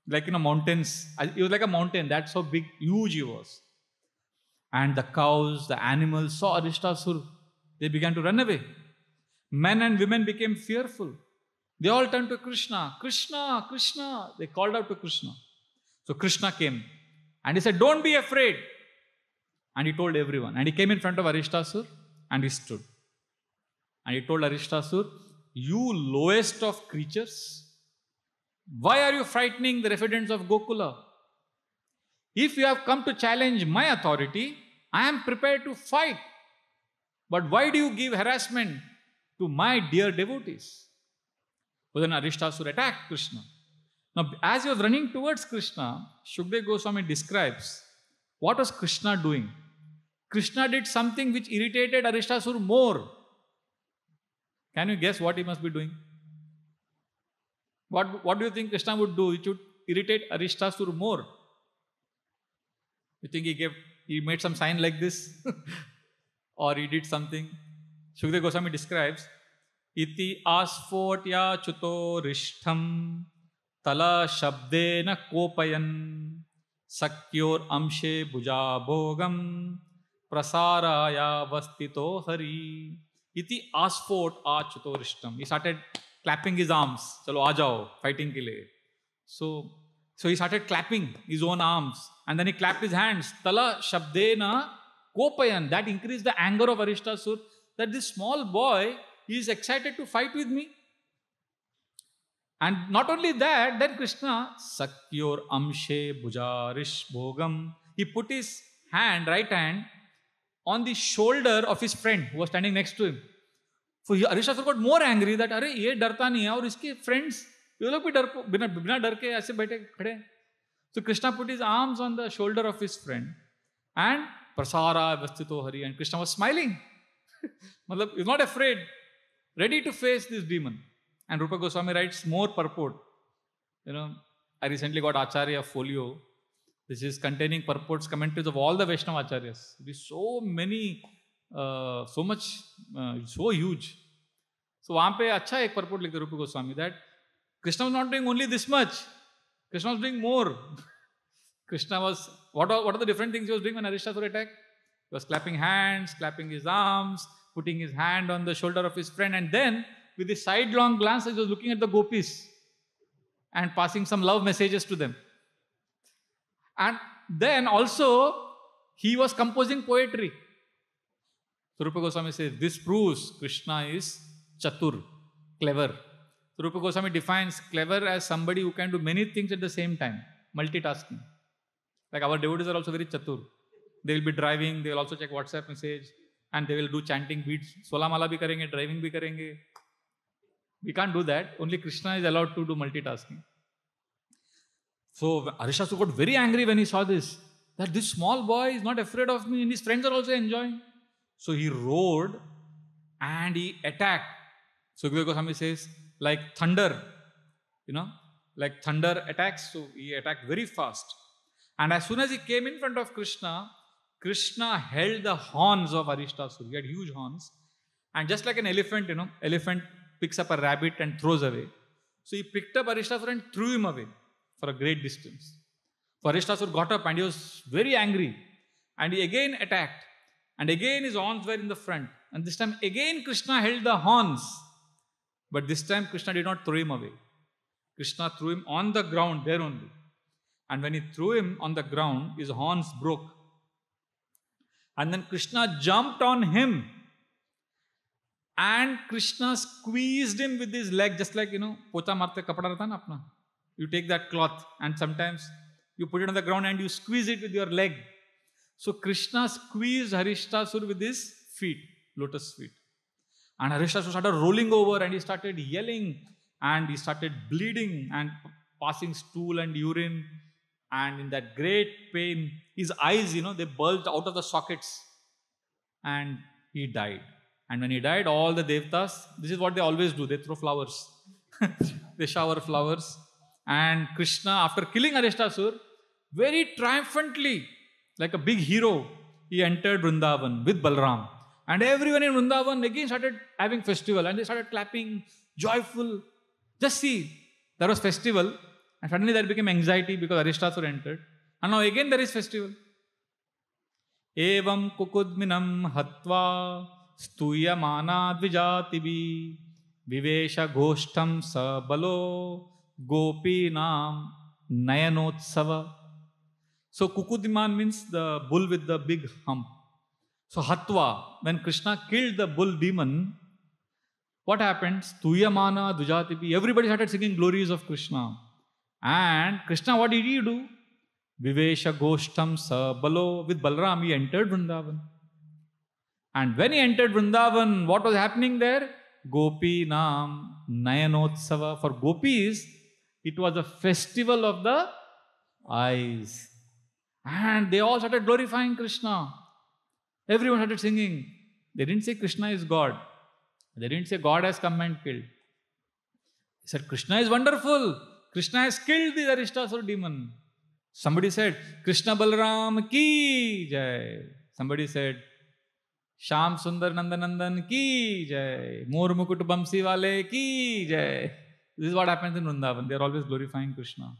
like in a mountains. He was like a mountain. That's how big, huge he was. And the cows, the animals saw Aristasura. They began to run away. Men and women became fearful. They all turned to Krishna. Krishna, Krishna. They called out to Krishna. So Krishna came and he said, don't be afraid. And he told everyone. And he came in front of Aristasura and he stood. And he told Aristasura, you lowest of creatures, why are you frightening the residents of Gokula? If you have come to challenge my authority, I am prepared to fight. But why do you give harassment to my dear devotees? So then Aristasura attacked Krishna. Now, as he was running towards Krishna, Shukdev Goswami describes what was Krishna doing. Krishna did something which irritated Aristasura more. Can you guess what he must be doing? What do you think Krishna would do? It should irritate Aristasura more. You think he made some sign like this? Or he did something? Shukdev Goswami describes, Iti asphotya chuto rishtham tala shabdena kopayan sakyor amshe bhuja bhogam prasaraya vastito hari. Iti asphot achuto rishtham. He started clapping his arms. Chalo aajao, fighting ke liye. So he started clapping his own arms. And then he clapped his hands. Tala shabdena kopayan. That increased the anger of Aristasura. That this small boy, he is excited to fight with me. And not only that, then Krishna, Sakyor Amshe Bhujarish Bhogam. He put his hand, right hand, on the shoulder of his friend who was standing next to him. So Aristasura got more angry that, अरे ये डरता नहीं है और इसके friends, ये लोग भी बिना डर के ऐसे बैठे खड़े. So Krishna put his arms on the shoulder of his friend and Prasara Vastito Hari, and Krishna was smiling. Matlab, he's not afraid, ready to face this demon. And Rupa Goswami writes more purport. I recently got Acharya folio. This is containing purports, commentaries of all the Vaishnava Acharyas. It is so many, so much, so huge. So वहाँ पे अच्छा एक purport लिखते Rupa Goswami that Krishna was not doing only this much. Krishna was doing more. Krishna was, what are the different things he was doing when Aristasura attacked? He was clapping hands, clapping his arms, putting his hand on the shoulder of his friend, and then with his sidelong glance, he was looking at the gopis and passing some love messages to them. And then also, he was composing poetry. So Rupa Goswami says, this proves Krishna is chatur, clever. So Rupa Goswami defines clever as somebody who can do many things at the same time, multitasking. Like our devotees are also very chatur. They will be driving, they will also check WhatsApp message, and they will do chanting beads. Sola mala bhi karenge, driving bhi karenge. We can't do that. Only Krishna is allowed to do multitasking. So Aristasura got very angry when he saw this, that this small boy is not afraid of me and his friends are also enjoying. So he roared and he attacked. So Shukdev Goswami says, like thunder, like thunder attacks. So he attacked very fast. And as soon as he came in front of Krishna, Krishna held the horns of Aristasura. He had huge horns. And just like an elephant, elephant picks up a rabbit and throws away. So he picked up Aristasura and threw him away for a great distance. So Aristasura got up and he was very angry. And he again attacked. And again his horns were in the front. And this time again Krishna held the horns. But this time Krishna did not throw him away. Krishna threw him on the ground there only. And when he threw him on the ground, his horns broke. And then Krishna jumped on him. And Krishna squeezed him with his leg, just like, pocha marte kapda rehta na apna. You take that cloth and sometimes you put it on the ground and you squeeze it with your leg. So Krishna squeezed Aristasura with his feet, lotus feet. And Aristasura started rolling over and he started yelling and he started bleeding and passing stool and urine. And in that great pain, his eyes, they bulged out of the sockets. And he died. And when he died, all the devtas, this is what they always do. They throw flowers. They shower flowers. And Krishna, after killing Aristasura, very triumphantly, like a big hero, he entered Vrindavan with Balram. And everyone in Vrindavan again started having festival and they started clapping, joyful. Just see, there was festival and suddenly there became anxiety because Aristasura entered. And now again there is festival. Evam kukudminam hatva stuyamana dvijatibi vivesha ghostam sabalo gopinam nayanotsava. So Kukudman means the bull with the big hump. So Hatva, when Krishna killed the bull demon, what happened? Stuyamana dvijatibi. Everybody started singing glories of Krishna. And Krishna, what did he do? Vivesha Goshtam Sabalo. With Balram, he entered Vrindavan. And when he entered Vrindavan, what was happening there? Gopi Nam Nayanotsava. For gopis, it was a festival of the eyes. And they all started glorifying Krishna. Everyone started singing. They didn't say Krishna is God. They didn't say God has come and killed. They said Krishna is wonderful. Krishna has killed the Aristasura demon. Somebody said Krishna Balram ki jai. Somebody said Sham Sundar Nandanandan ki jai. Mor Mukut Bamsi Wale ki jai. This is what happens in Vrindavan. They are always glorifying Krishna.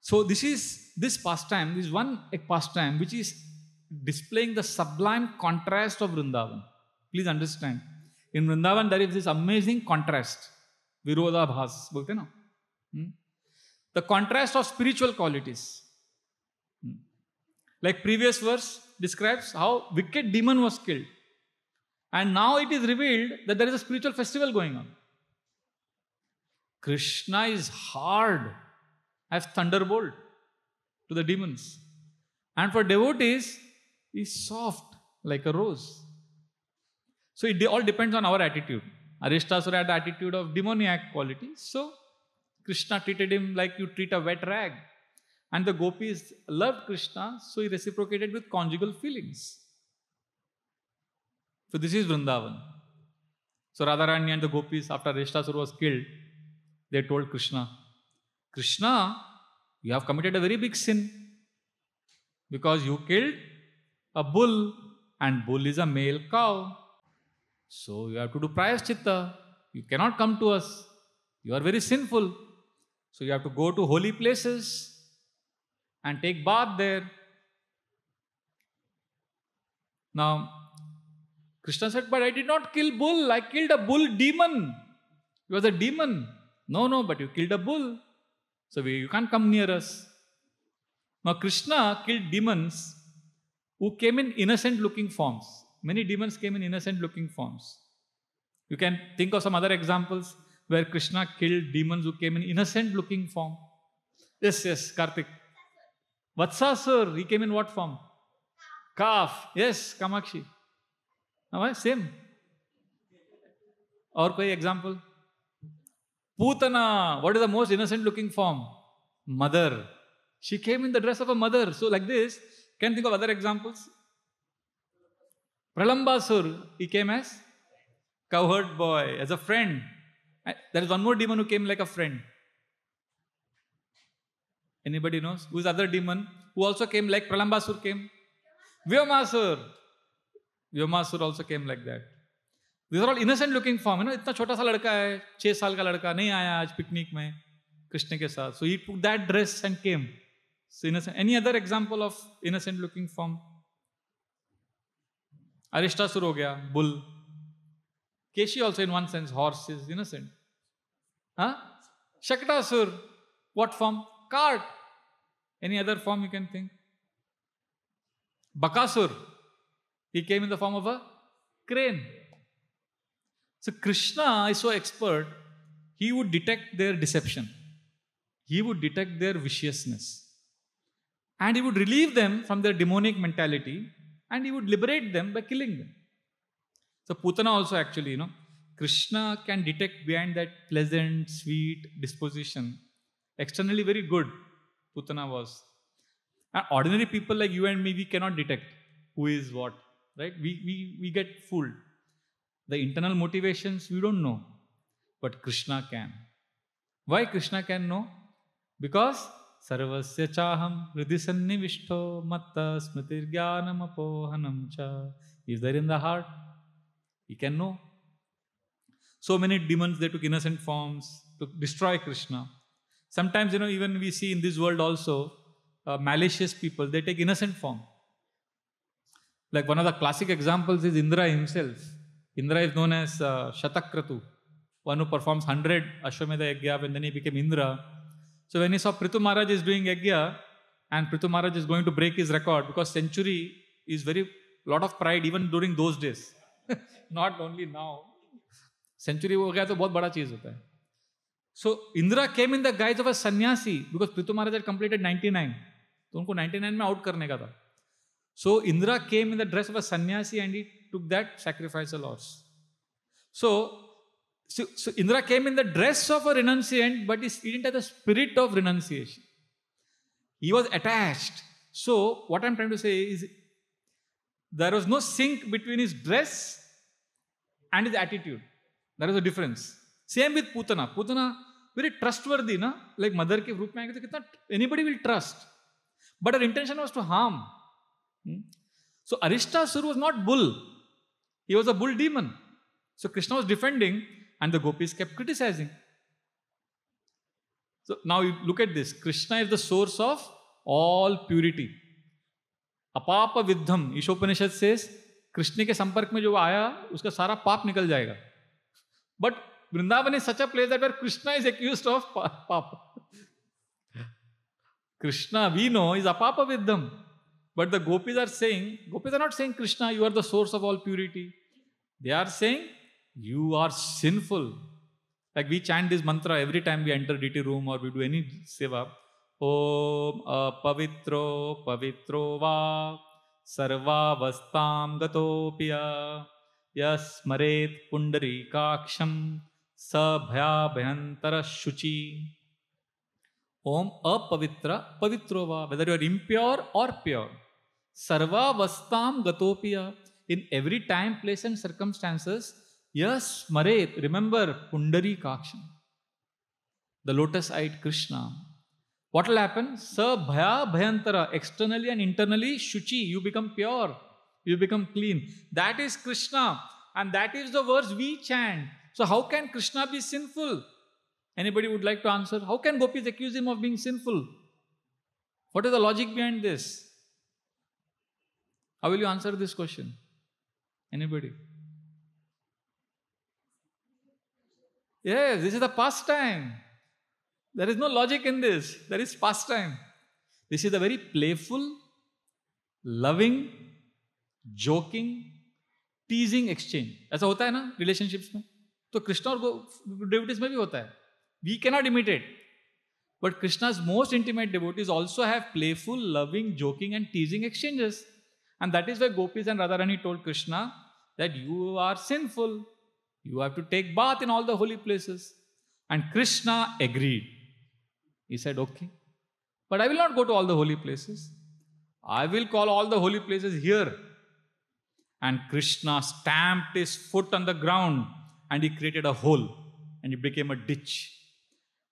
So this pastime, this is one pastime which is displaying the sublime contrast of Vrindavan. Please understand. In Vrindavan there is this amazing contrast. Virodha bhas, bolte na? The contrast of spiritual qualities. Like previous verse describes how wicked demon was killed. And now it is revealed that there is a spiritual festival going on. Krishna is hard as thunderbolt to the demons. And for devotees, he is soft like a rose. So it all depends on our attitude. Aristasura had the attitude of demoniac qualities. So Krishna treated him like you treat a wet rag. And the gopis loved Krishna, so he reciprocated with conjugal feelings. So this is Vrindavan. So Radharani and the gopis, after Aristasura was killed, they told Krishna, Krishna, you have committed a very big sin because you killed a bull and bull is a male cow. So you have to do prayaschitta. You cannot come to us. You are very sinful. So you have to go to holy places and take bath there. Now, Krishna said, but I did not kill bull. I killed a bull demon. He was a demon. No, but you killed a bull. So you can't come near us. Now Krishna killed demons who came in innocent looking forms. Many demons came in innocent looking forms. You can think of some other examples where Krishna killed demons who came in innocent looking form. Yes, Karthik. Vatsasur, he came in what form? Calf. Yes, Kamakshi. Now, same. Or koi example? Putana, what is the most innocent looking form? Mother. She came in the dress of a mother. So like this, can you think of other examples? Pralambasur, he came as cowherd boy, as a friend. There is one more demon who came like a friend. Anybody knows? Who is the other demon who also came like Pralambasur came? Vyomasur. Vyomasur also came like that. These are all innocent looking form. इतना छोटा सा लड़का है, 6 साल का लड़का नहीं आया आज पिकनिक में कृष्ण के साथ. So he took that dress and came. So innocent. Any other example of innocent looking form? Aristasura हो गया, bull. Keshi also in one sense, horse is innocent. Shaktasur, what form? Cart. Any other form you can think? Bakasur, he came in the form of a crane. So Krishna is so expert, he would detect their deception. He would detect their viciousness. And he would relieve them from their demonic mentality and he would liberate them by killing them. So Putana also actually, Krishna can detect behind that pleasant, sweet disposition. Externally very good, Putana was. And ordinary people like you and me, we cannot detect who is what, right? We get fooled. The internal motivations we don't know, but Krishna can. Why Krishna can know? Because Sarvasya chaham hridhi sannivishto matta smritir jnanam apohanam cha is there in the heart. He can know. So many demons, they took innocent forms to destroy Krishna. Sometimes, even we see in this world also, malicious people, they take innocent form. Like one of the classic examples is Indra himself. Indra is known as Shatakratu, one who performs 100 Ashwamedha Yajna, and then he became Indra. So when he saw Prithu Maharaj is doing Yajna, and Prithu Maharaj is going to break his record, because century is very lot of pride even during those days. Not only now. Century ho gaya to bahut bada cheez hota hai. So Indra came in the guise of a sannyasi because Prithu Maharaj had completed 99. So unko 99 mein out karne ka tha. So Indra came in the dress of a sannyasi and he took that sacrificial horse. So Indra came in the dress of a renunciant, but he didn't have the spirit of renunciation. He was attached. So what I'm trying to say is, there was no sync between his dress and his attitude. There is a difference. Same with Putana. Putana, very trustworthy, na? Like mother ke roop mein aayegi to anybody will trust. But her intention was to harm. So Aristasura was not bull. He was a bull demon. So Krishna was defending and the gopis kept criticizing. So now you look at this. Krishna is the source of all purity. Apapa Vidham. Ishopanishad says, Krishna ke sampark mein jo aaya, uska sara paap nikal jayega. But Vrindavan is such a place that where Krishna is accused of papa. Krishna, we know, is apapa Vidham. But the gopis are not saying, Krishna, you are the source of all purity. They are saying, you are sinful. Like we chant this mantra every time we enter DT room or we do any seva. Om apavitro pavitro va sarvavastam gatopiya yasmaret pundarikaksham sabhya bhayantara shuchi. Om apavitra pavitro va. Whether you are impure or pure. Sarvavastam gatopiya. In every time, place and circumstances, yes, Maret, remember Pundarikaksham, the lotus-eyed Krishna. What will happen? Sabhaya bhayantara, externally and internally, Shuchi, you become pure, you become clean. That is Krishna, and that is the verse we chant. So how can Krishna be sinful? Anybody would like to answer? How can gopis accuse him of being sinful? What is the logic behind this? How will you answer this question? Anybody? Yes, this is the pastime. There is no logic in this. There is pastime. This is a very playful, loving, joking, teasing exchange. ऐसा होता है ना relationships में? तो Krishna और devotees में भी होता है. We cannot imitate. But Krishna's most intimate devotees also have playful, loving, joking and teasing exchanges. And that is why Gopis and Radharani told Krishna that you are sinful. You have to take bath in all the holy places. And Krishna agreed. He said, okay. But I will not go to all the holy places. I will call all the holy places here. And Krishna stamped his foot on the ground and he created a hole. And it became a ditch.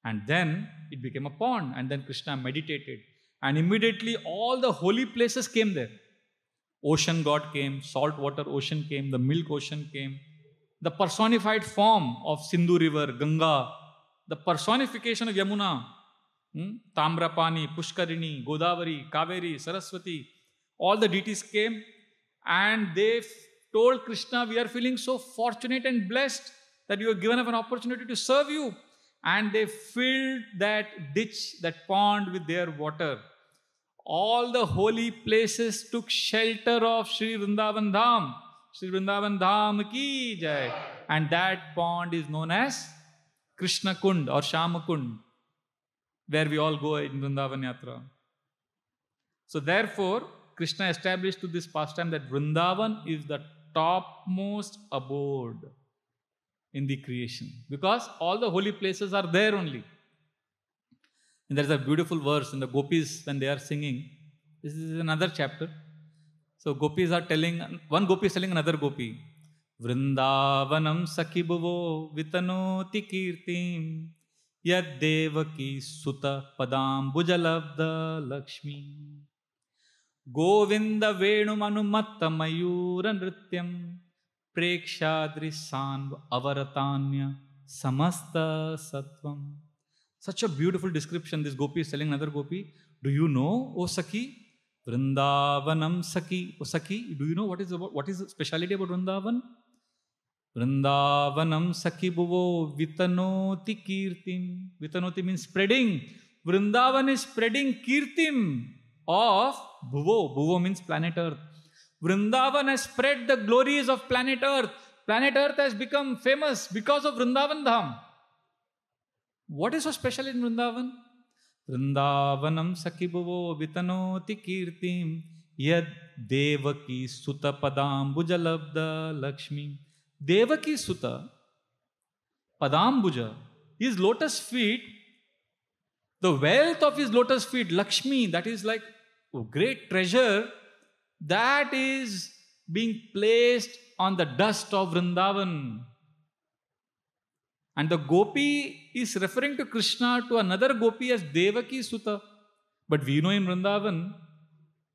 And then it became a pond. And then Krishna meditated. And immediately all the holy places came there. Ocean god came, salt water ocean came, the milk ocean came. The personified form of Sindhu river, Ganga, the personification of Yamuna, Tamrapani, Pushkarini, Godavari, Kaveri, Saraswati, all the deities came and they told Krishna, we are feeling so fortunate and blessed that you are given an opportunity to serve you. And they filled that ditch, that pond with their water. All the holy places took shelter of Sri Vrindavan Dham. Sri Vrindavan Dham ki jai. And that pond is known as Krishna Kund or Shama Kund, where we all go in Vrindavan Yatra. So therefore, Krishna established to this pastime that Vrindavan is the topmost abode in the creation. Because all the holy places are there only. And there is a beautiful verse in the gopis when they are singing. This is another chapter. So gopis are telling, one gopi is telling another gopi, Vrindavanam sakibhavo vitanoti kirtim yad devaki sutta padam bhujalabda lakshmi. Govinda Venum Anumatta Mayura Nrityam Prekshadrisan Avaratanya Samasta Sattvam. Such a beautiful description this gopi is telling another gopi. Do you know, O Sakhi? Vrindavanam Sakhi. O Sakhi, do you know what is the speciality about Vrindavan? Vrindavanam Sakhi Bhuvo Vitanoti Kirtim. Vitanoti means spreading. Vrindavan is spreading Kirtim of Bhuvo. Bhuvo means planet Earth. Vrindavan has spread the glories of planet Earth. Planet Earth has become famous because of Vrindavan Dham. What is so special in Vrindavan? Vrindavanam Sakhi Bhuvo Vitanoti Kirtim Yad Devaki Sutta Padambuja Labda Lakshmi. Devaki Sutta Padambuja, his lotus feet, the wealth of his lotus feet, Lakshmi, that is like a great treasure, that is being placed on the dust of Vrindavan. And the gopi is referring to Krishna to another gopi as Devaki Sutta. But we know in Vrindavan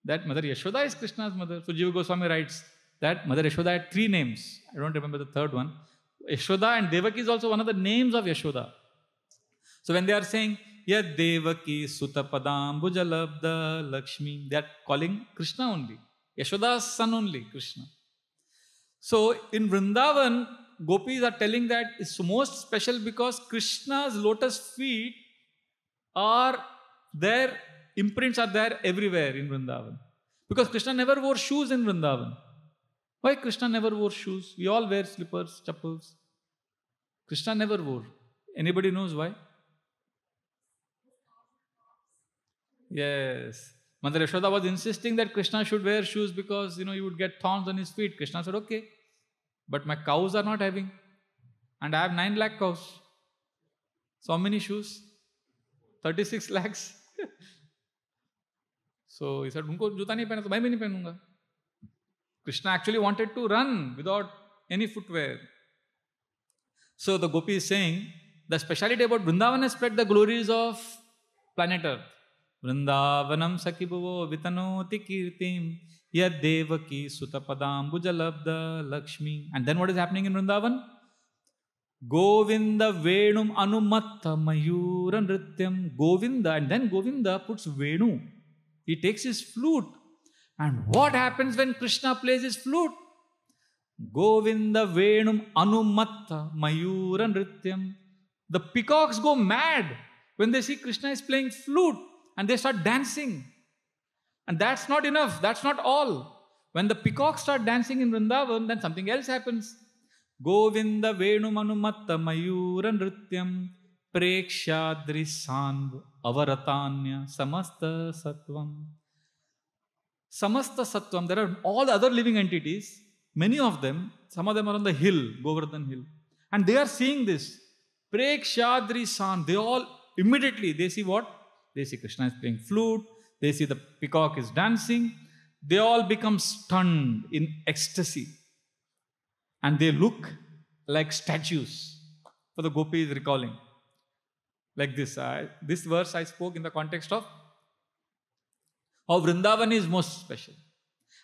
that Mother Yashoda is Krishna's mother. So Jiva Goswami writes that Mother Yashoda had 3 names. I don't remember the third one. Yashoda and Devaki is also one of the names of Yashoda. So when they are saying, Yad Devaki Sutta Padambuja Labda Lakshmi, they are calling Krishna only. Yashoda's son only, Krishna. So in Vrindavan, gopis are telling that it's most special because Krishna's lotus feet are there, imprints are there everywhere in Vrindavan. Because Krishna never wore shoes in Vrindavan. Why Krishna never wore shoes? We all wear slippers, chappals. Krishna never wore. Anybody knows why? Yes. Mother Yashoda was insisting that Krishna should wear shoes because, he would get thorns on his feet. Krishna said, okay. But my cows are not having. And I have 9 lakh cows. So how many shoes? 36 lakhs. So he said, unko juta nahi pehna, to main bhi nahi pehnunga. Krishna actually wanted to run without any footwear. So the gopi is saying, the speciality about Vrindavan has spread the glories of planet Earth. Vrindavanam Sakhi Bhuvo Vitanoti Kirtim Yad Devaki Sutta Padambuja Labda Lakshmi. And then what is happening in Vrindavan? Govinda Venum Anumatta Mayura Nrityam. Govinda, and then Govinda puts Venu. He takes his flute. And what happens when Krishna plays his flute? Govinda Venum Anumatta Mayura Nrityam. The peacocks go mad when they see Krishna is playing flute and they start dancing. And that's not enough. That's not all. When the peacocks start dancing in Vrindavan, then something else happens. Govinda Venum Anumatta Mayura Nrityam Prekshadrisan Avaratanya Samasta Sattvam. Samasta Sattvam. There are all the other living entities, many of them, some of them are on the hill, Govardhan hill. And they are seeing this. Prekshadrisan. They all immediately, they see what? They see Krishna is playing flute. They see the peacock is dancing. They all become stunned in ecstasy. And they look like statues. For the gopi is recalling. Like this. This verse I spoke in the context of how Vrindavan is most special.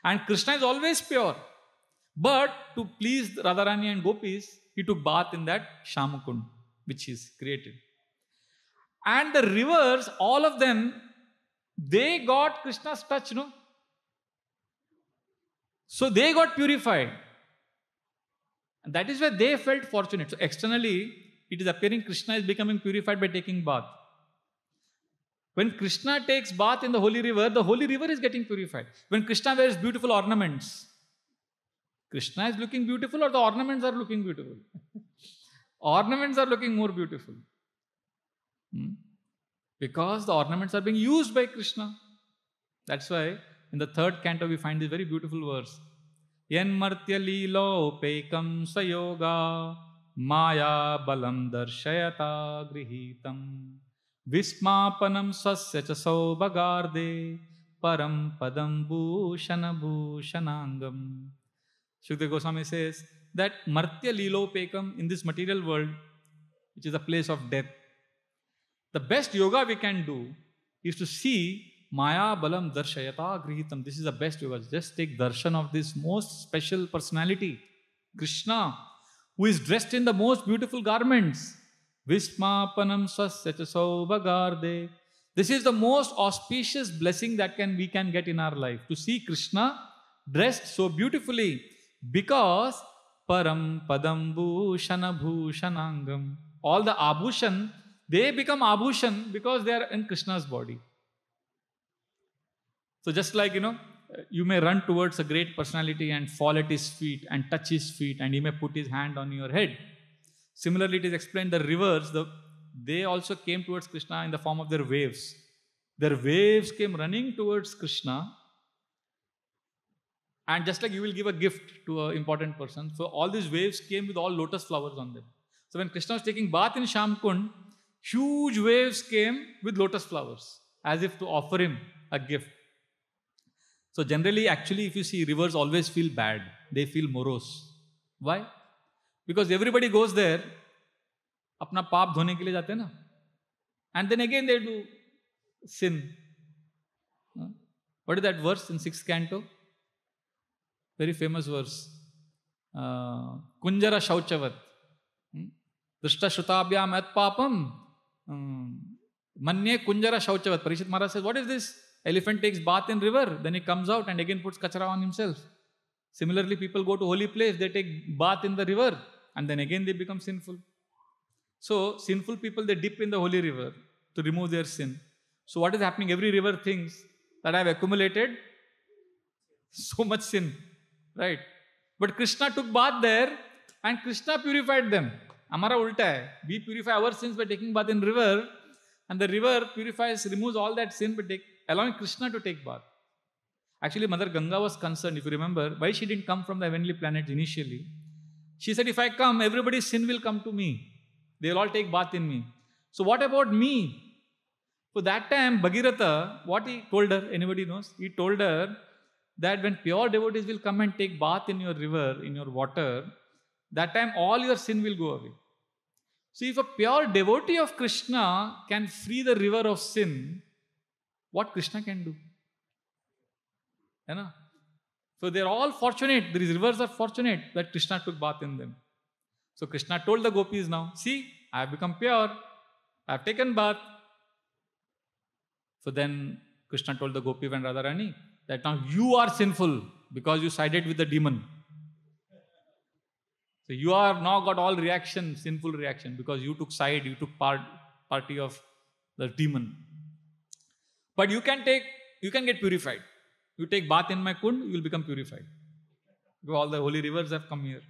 And Krishna is always pure. But to please Radharani and gopis, he took bath in that Shamakund, which is created. And the rivers, all of them, they got Krishna's touch, no? So they got purified. And that is where they felt fortunate. So externally, it is appearing Krishna is becoming purified by taking bath. When Krishna takes bath in the holy river is getting purified. When Krishna wears beautiful ornaments, Krishna is looking beautiful or the ornaments are looking beautiful? Ornaments are looking more beautiful. Because the ornaments are being used by Krishna. That's why in the 3rd canto we find this very beautiful verse. Yan martya lilo pekam sayoga maya balam darshayata grihitam vismapanam swasya cha saubagarde param padam bhushana bhushanangam. Shukdev Goswami says that martya lilo pekam, in this material world, which is a place of death, the best yoga we can do is to see Maya Balam Darshayata Grihitam. This is the best viewers. Just take darshan of this most special personality, Krishna, who is dressed in the most beautiful garments. Vismapanam swasya saubagarde. This is the most auspicious blessing that we can get in our life. To see Krishna dressed so beautifully, because Param Padam Bhushana Bhushanangam. All the abhushan, they become abhushan because they are in Krishna's body. So just like, you may run towards a great personality and fall at his feet and touch his feet, and he may put his hand on your head. Similarly, it is explained the rivers, they also came towards Krishna in the form of their waves. Their waves came running towards Krishna. And just like you will give a gift to an important person, so all these waves came with all lotus flowers on them. So when Krishna was taking bath in Shamkund, huge waves came with lotus flowers, as if to offer him a gift. So generally, actually, if you see, rivers always feel bad. They feel morose. Why? Because everybody goes there, अपना पाप धोने के लिए जाते हैं ना, and then again they do sin. What is that verse in 6th canto? Very famous verse. Kunjara Shauchavat. Drishta Shrutabhyam at Papam. Manye Kunjara Shauchavat. Parishit Maharaj says, what is this? Elephant takes bath in river, then he comes out and again puts kachara on himself. Similarly, people go to holy place, they take bath in the river and then again they become sinful. So, sinful people, they dip in the holy river to remove their sin. So, what is happening? Every river thinks that I have accumulated so much sin, right? But Krishna took bath there and Krishna purified them. Amara ulta hai. We purify our sins by taking bath in river, and the river purifies, removes all that sin by allowing Krishna to take bath. Actually, Mother Ganga was concerned, if you remember, why she didn't come from the heavenly planets initially. She said, if I come, everybody's sin will come to me. They will all take bath in me. So what about me? So that time, Bhagirath, what he told her, anybody knows? He told her that when pure devotees will come and take bath in your river, in your water, that time all your sin will go away. So if a pure devotee of Krishna can free the river of sin, what Krishna can do? You know? So they are all fortunate. These rivers are fortunate that Krishna took bath in them. So Krishna told the gopis now, see, I have become pure. I have taken bath. So then Krishna told the gopi and Radharani that now you are sinful because you sided with the demon. So you have now got all reaction, sinful reaction, because you took side, you took party of the demon. But you can get purified. You take bath in my kund, you will become purified. Because all the holy rivers have come here.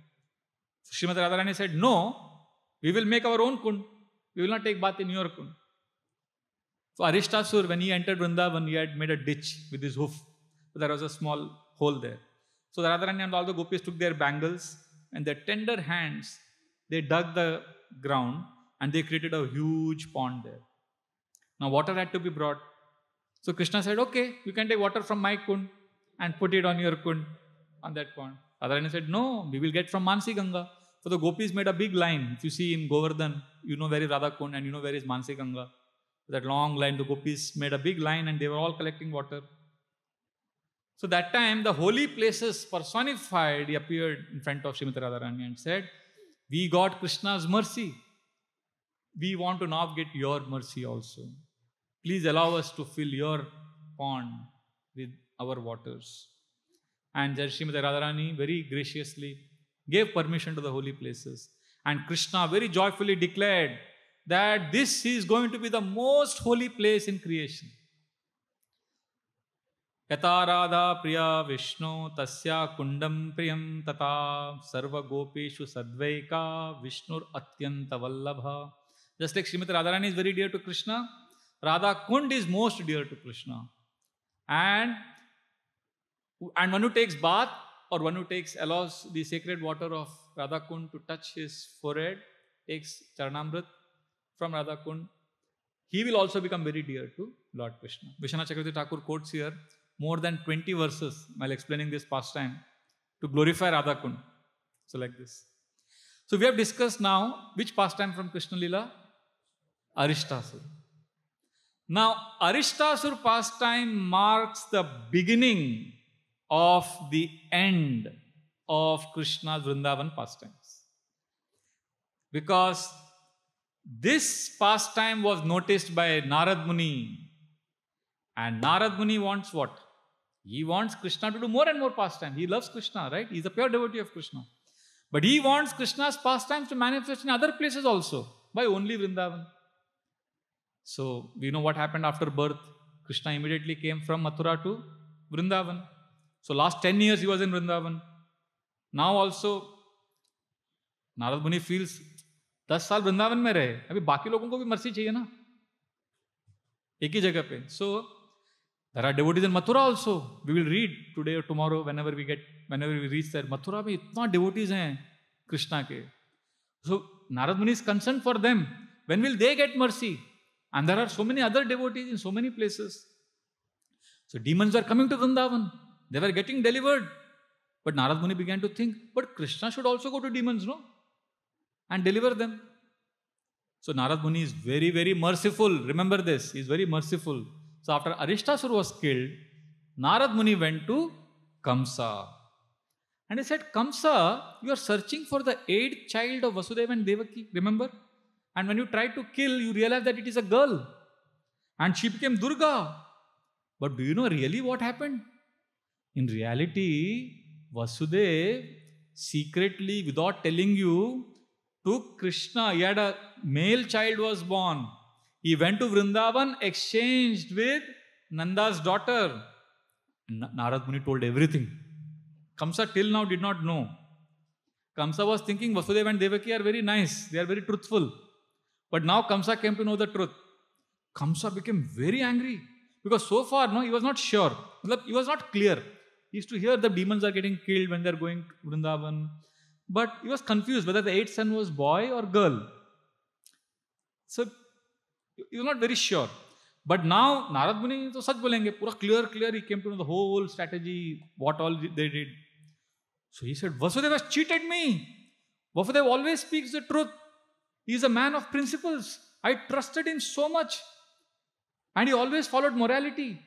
So Srimati Radharani said, no, we will make our own kund. We will not take bath in your kund. So Arishtasur, when he entered Vrindavan, he had made a ditch with his hoof. So there was a small hole there. So the Radharani and all the gopis took their bangles and their tender hands, they dug the ground and they created a huge pond there. Now water had to be brought. So Krishna said, okay, you can take water from my kund and put it on your kund, on that pond. Radharani said, no, we will get from Mansi Ganga. So the gopis made a big line. If you see in Govardhan, you know where is Radha Kund and you know where is Mansi Ganga. That long line, the gopis made a big line and they were all collecting water. So that time, the holy places personified, he appeared in front of Srimati Radharani and said, we got Krishna's mercy. We want to now get your mercy also. Please allow us to fill your pond with our waters. And Srimati Radharani very graciously gave permission to the holy places. And Krishna very joyfully declared that this is going to be the most holy place in creation. Yata Radha Priya Vishnu Tasya Kundam Priyam Tata Sarva Gopeshu Sadvaika Vishnur Atyanta Vallabha. Just like Srimati Radharani is very dear to Krishna, Radha Kund is most dear to Krishna. And one who takes bath or one who allows the sacred water of Radha Kund to touch his forehead, takes Charanamrit from Radha Kund, he will also become very dear to Lord Krishna. Vishwanath Chakravarti Thakur quotes here more than 20 verses while explaining this pastime to glorify Radha Kund. So like this. So we have discussed now which pastime from Krishna Lila? Arishtasur. Now, Arishtasur pastime marks the beginning of the end of Krishna's Vrindavan pastimes. Because this pastime was noticed by Narad Muni. And Narad Muni wants what? He wants Krishna to do more and more pastime. He loves Krishna, right? He's a pure devotee of Krishna. But he wants Krishna's pastimes to manifest in other places also, by only Vrindavan. So, we know what happened after birth. Krishna immediately came from Mathura to Vrindavan. So, last 10 years he was in Vrindavan. Now also, Narad Muni feels, 10 साल वृंदावन में रहे, अभी बाकी लोगों को भी mercy चाहिए ना, एक ही जगह पे. So, there are devotees in Mathura also. We will read today or tomorrow whenever we reach there. Mathura में इतना devotees हैं Krishna के. So, Narad Muni is concerned for them. When will they get mercy? And there are so many other devotees in so many places. So, demons were coming to Vrindavan. They were getting delivered. But Narad Muni began to think, but Krishna should also go to demons, no? And deliver them. So, Narad Muni is very, very merciful. Remember this. He is very merciful. So, after Arishtasur was killed, Narad Muni went to Kamsa. And he said, Kamsa, you are searching for the 8th child of Vasudeva and Devaki. Remember? And when you try to kill, you realize that it is a girl. And she became Durga. But do you know really what happened? In reality, Vasudeva secretly, without telling you, took Krishna. He had a male child was born. He went to Vrindavan, exchanged with Nanda's daughter. Narad Muni told everything. Kamsa till now did not know. Kamsa was thinking Vasudeva and Devaki are very nice. They are very truthful. But now Kamsa came to know the truth. Kamsa became very angry. Because so far, no, he was not sure. He was not clear. He used to hear the demons are getting killed when they are going to Vrindavan. But he was confused whether the 8th son was boy or girl. So, he was not very sure. But now, Narad Muni, so such bolenge, pura clear, he came to know the whole strategy, what all they did. So he said, Vasudeva has cheated me. Vasudeva always speaks the truth. He is a man of principles. I trusted him so much. And he always followed morality.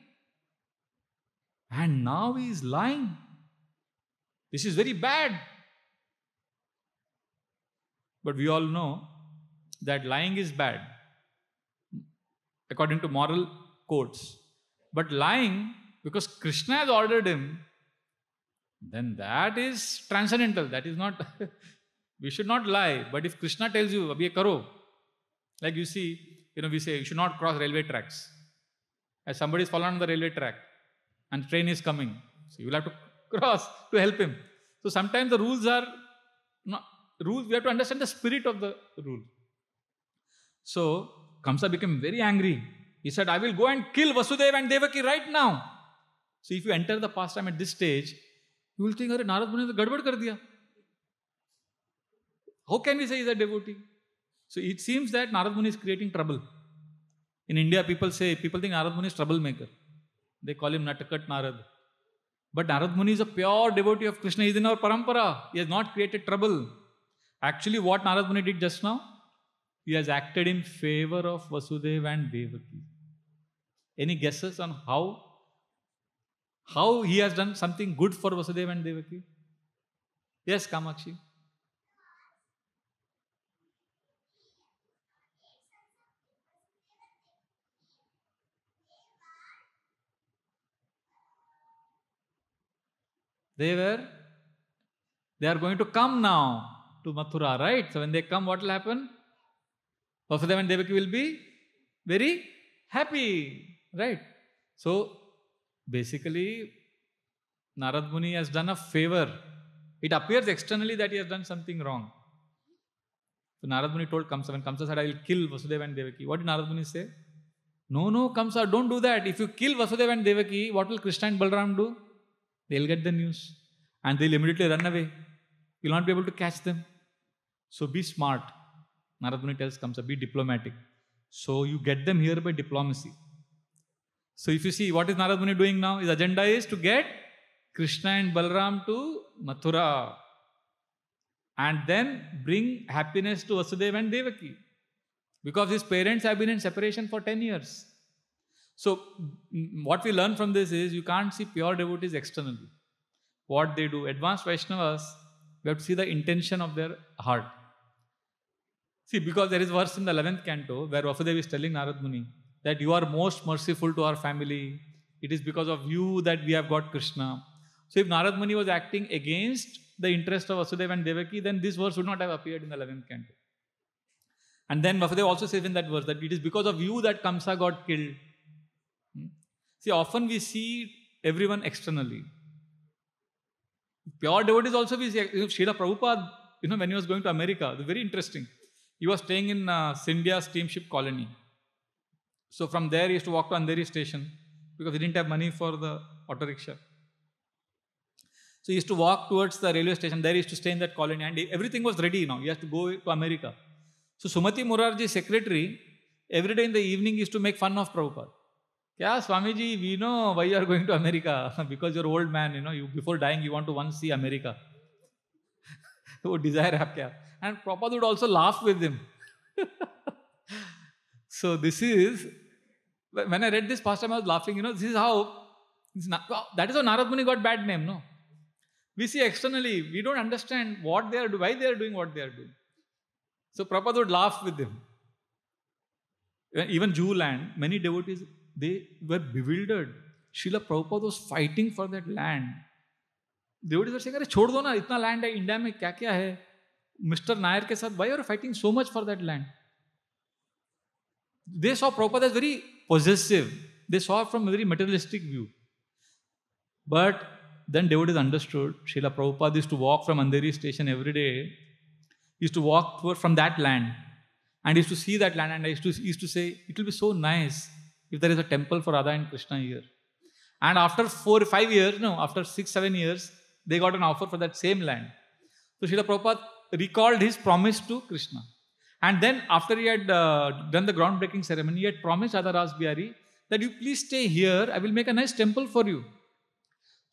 And now he is lying. This is very bad. But we all know that lying is bad, according to moral codes. But lying, because Krishna has ordered him, then that is transcendental. That is not, we should not lie. But if Krishna tells you, abhi ye karo, like you see, we say you should not cross railway tracks. As somebody is fallen on the railway track and train is coming, so you will have to cross to help him. So sometimes the rules are not rules, we have to understand the spirit of the rule. So Kamsa became very angry. He said, I will go and kill Vasudeva and Devaki right now. So if you enter the pastime at this stage, you will think, Narad Muni has gadbad kar diya. How can we say he is a devotee? So it seems that Narad Muni is creating trouble. In India, people think Narad Muni is troublemaker. They call him Natakat Narad. But Narad Muni is a pure devotee of Krishna. He is in our parampara. He has not created trouble. Actually, what Narad Muni did just now, he has acted in favor of Vasudeva and Devaki. Any guesses on how he has done something good for Vasudeva and Devaki? Yes, Kamakshi. They are going to come now to Mathura, right? So when they come, what will happen? Vasudeva and Devaki will be very happy, right? So basically, Narad Muni has done a favor. It appears externally that he has done something wrong. So Narad Muni told Kamsa, when Kamsa said, I will kill Vasudeva and Devaki, what did Narad Muni say? No, Kamsa, don't do that. If you kill Vasudeva and Devaki, what will Krishna and Balram do? They'll get the news and they'll immediately run away. You'll not be able to catch them. So be smart. Narad Muni tells Kamsa, be diplomatic. So you get them here by diplomacy. So if you see, what is Narad Muni doing now? His agenda is to get Krishna and Balram to Mathura and then bring happiness to Vasudeva and Devaki. Because his parents have been in separation for 10 years. So what we learn from this is you can't see pure devotees externally. What they do, advanced Vaishnavas, we have to see the intention of their heart. See, because there is verse in the 11th canto where Vasudev is telling Narad Muni that you are most merciful to our family. It is because of you that we have got Krishna. So if Narad Muni was acting against the interest of Vasudev and Devaki, then this verse would not have appeared in the 11th canto. And then Vasudev also says in that verse that it is because of you that Kamsa got killed. See, often we see everyone externally. Pure devotees also we see. Srila Prabhupada, when he was going to America, very interesting. He was staying in Scindia steamship colony. So from there he used to walk to Andheri station because he didn't have money for the auto rickshaw. So he used to walk towards the railway station. There he used to stay in that colony and everything was ready now. He has to go to America. So Sumati Morarji's secretary, every day in the evening used to make fun of Prabhupada. Yeah, Swamiji, we know why you are going to America. Because you're old man, you before dying you want to once see America. So desire hai kya? And Prabhupada would also laugh with him. So this is, when I read this past time I was laughing, this is how, that is how Narad Muni got bad name, no? We see externally, we don't understand what they are doing, why they are doing what they are doing. So Prabhupada would laugh with them. Even Jew land, many devotees, they were bewildered. Srila Prabhupada was fighting for that land. Devotees were saying, "Arey, chhod do na, itna land hai India mein, kya kya hai? Mr. Nair ke sath, why are you fighting so much for that land?" They saw Prabhupada as very possessive. They saw it from a very materialistic view. But then devotees understood. Srila Prabhupada used to walk from Andheri station every day. He used to walk from that land. And he used to see that land and he used to say, it will be so nice if there is a temple for Radha and Krishna here. And after 6-7 years, they got an offer for that same land. So Srila Prabhupada recalled his promise to Krishna. And then after he had done the groundbreaking ceremony, he had promised Radha Ras Bihari that you please stay here, I will make a nice temple for you.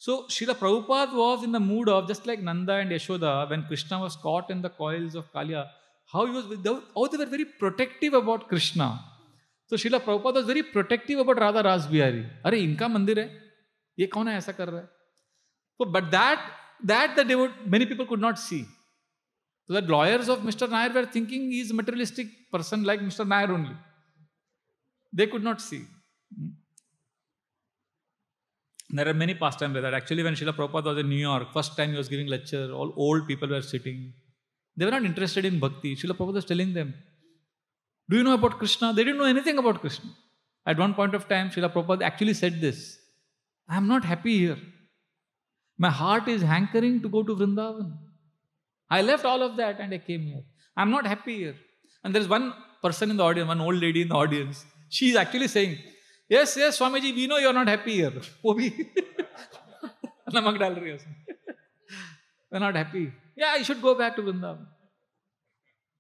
So Srila Prabhupada was in the mood of, just like Nanda and Yashoda, when Krishna was caught in the coils of Kaliya, how they were very protective about Krishna. So Srila Prabhupada was very protective about Radha Ras Bihari. Arey, inka mandir hai? Ye kaun hai aisa kar raha hai? So, but that many people could not see. So the lawyers of Mr. Nair were thinking he is a materialistic person like Mr. Nair only. They could not see. There are many pastimes like that. Actually, when Srila Prabhupada was in New York, first time he was giving lecture, all old people were sitting. They were not interested in bhakti. Srila Prabhupada was telling them, do you know about Krishna? They didn't know anything about Krishna. At one point of time, Srila Prabhupada actually said this, I am not happy here. My heart is hankering to go to Vrindavan. I left all of that and I came here. I am not happy here. And there is one person in the audience, one old lady in the audience. She is actually saying, yes, Swamiji, we know you are not happy here. We are not happy. Yeah, I should go back to Vrindavan.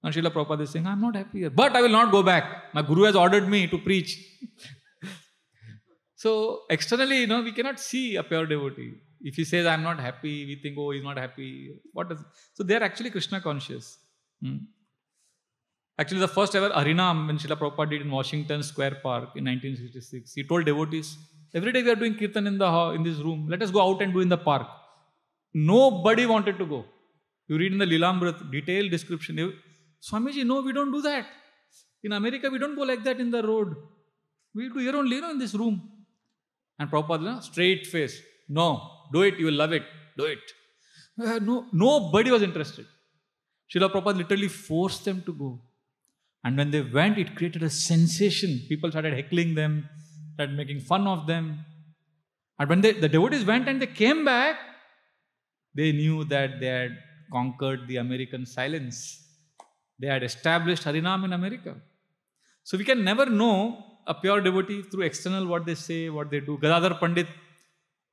And Srila Prabhupada is saying, I am not happy here. But I will not go back. My Guru has ordered me to preach. So externally, we cannot see a pure devotee. If he says, I am not happy, we think, oh, he is not happy. So they are actually Krishna conscious. Actually, the first ever Harinam, when Srila Prabhupada did in Washington Square Park in 1966, he told devotees, every day we are doing kirtan in this room. Let us go out and do in the park. Nobody wanted to go. You read in the Lilamrit, detailed description. Swamiji, no, we don't do that. In America, we don't go like that in the road. We do here only, in this room. And Prabhupada, straight face. No, do it, you will love it. Do it. Nobody was interested. Srila Prabhupada literally forced them to go. And when they went, it created a sensation. People started heckling them, started making fun of them. And when the devotees went and they came back, they knew that they had conquered the American silence. They had established Harinam in America. So we can never know a pure devotee through external what they say, what they do. Gadadhar Pandit,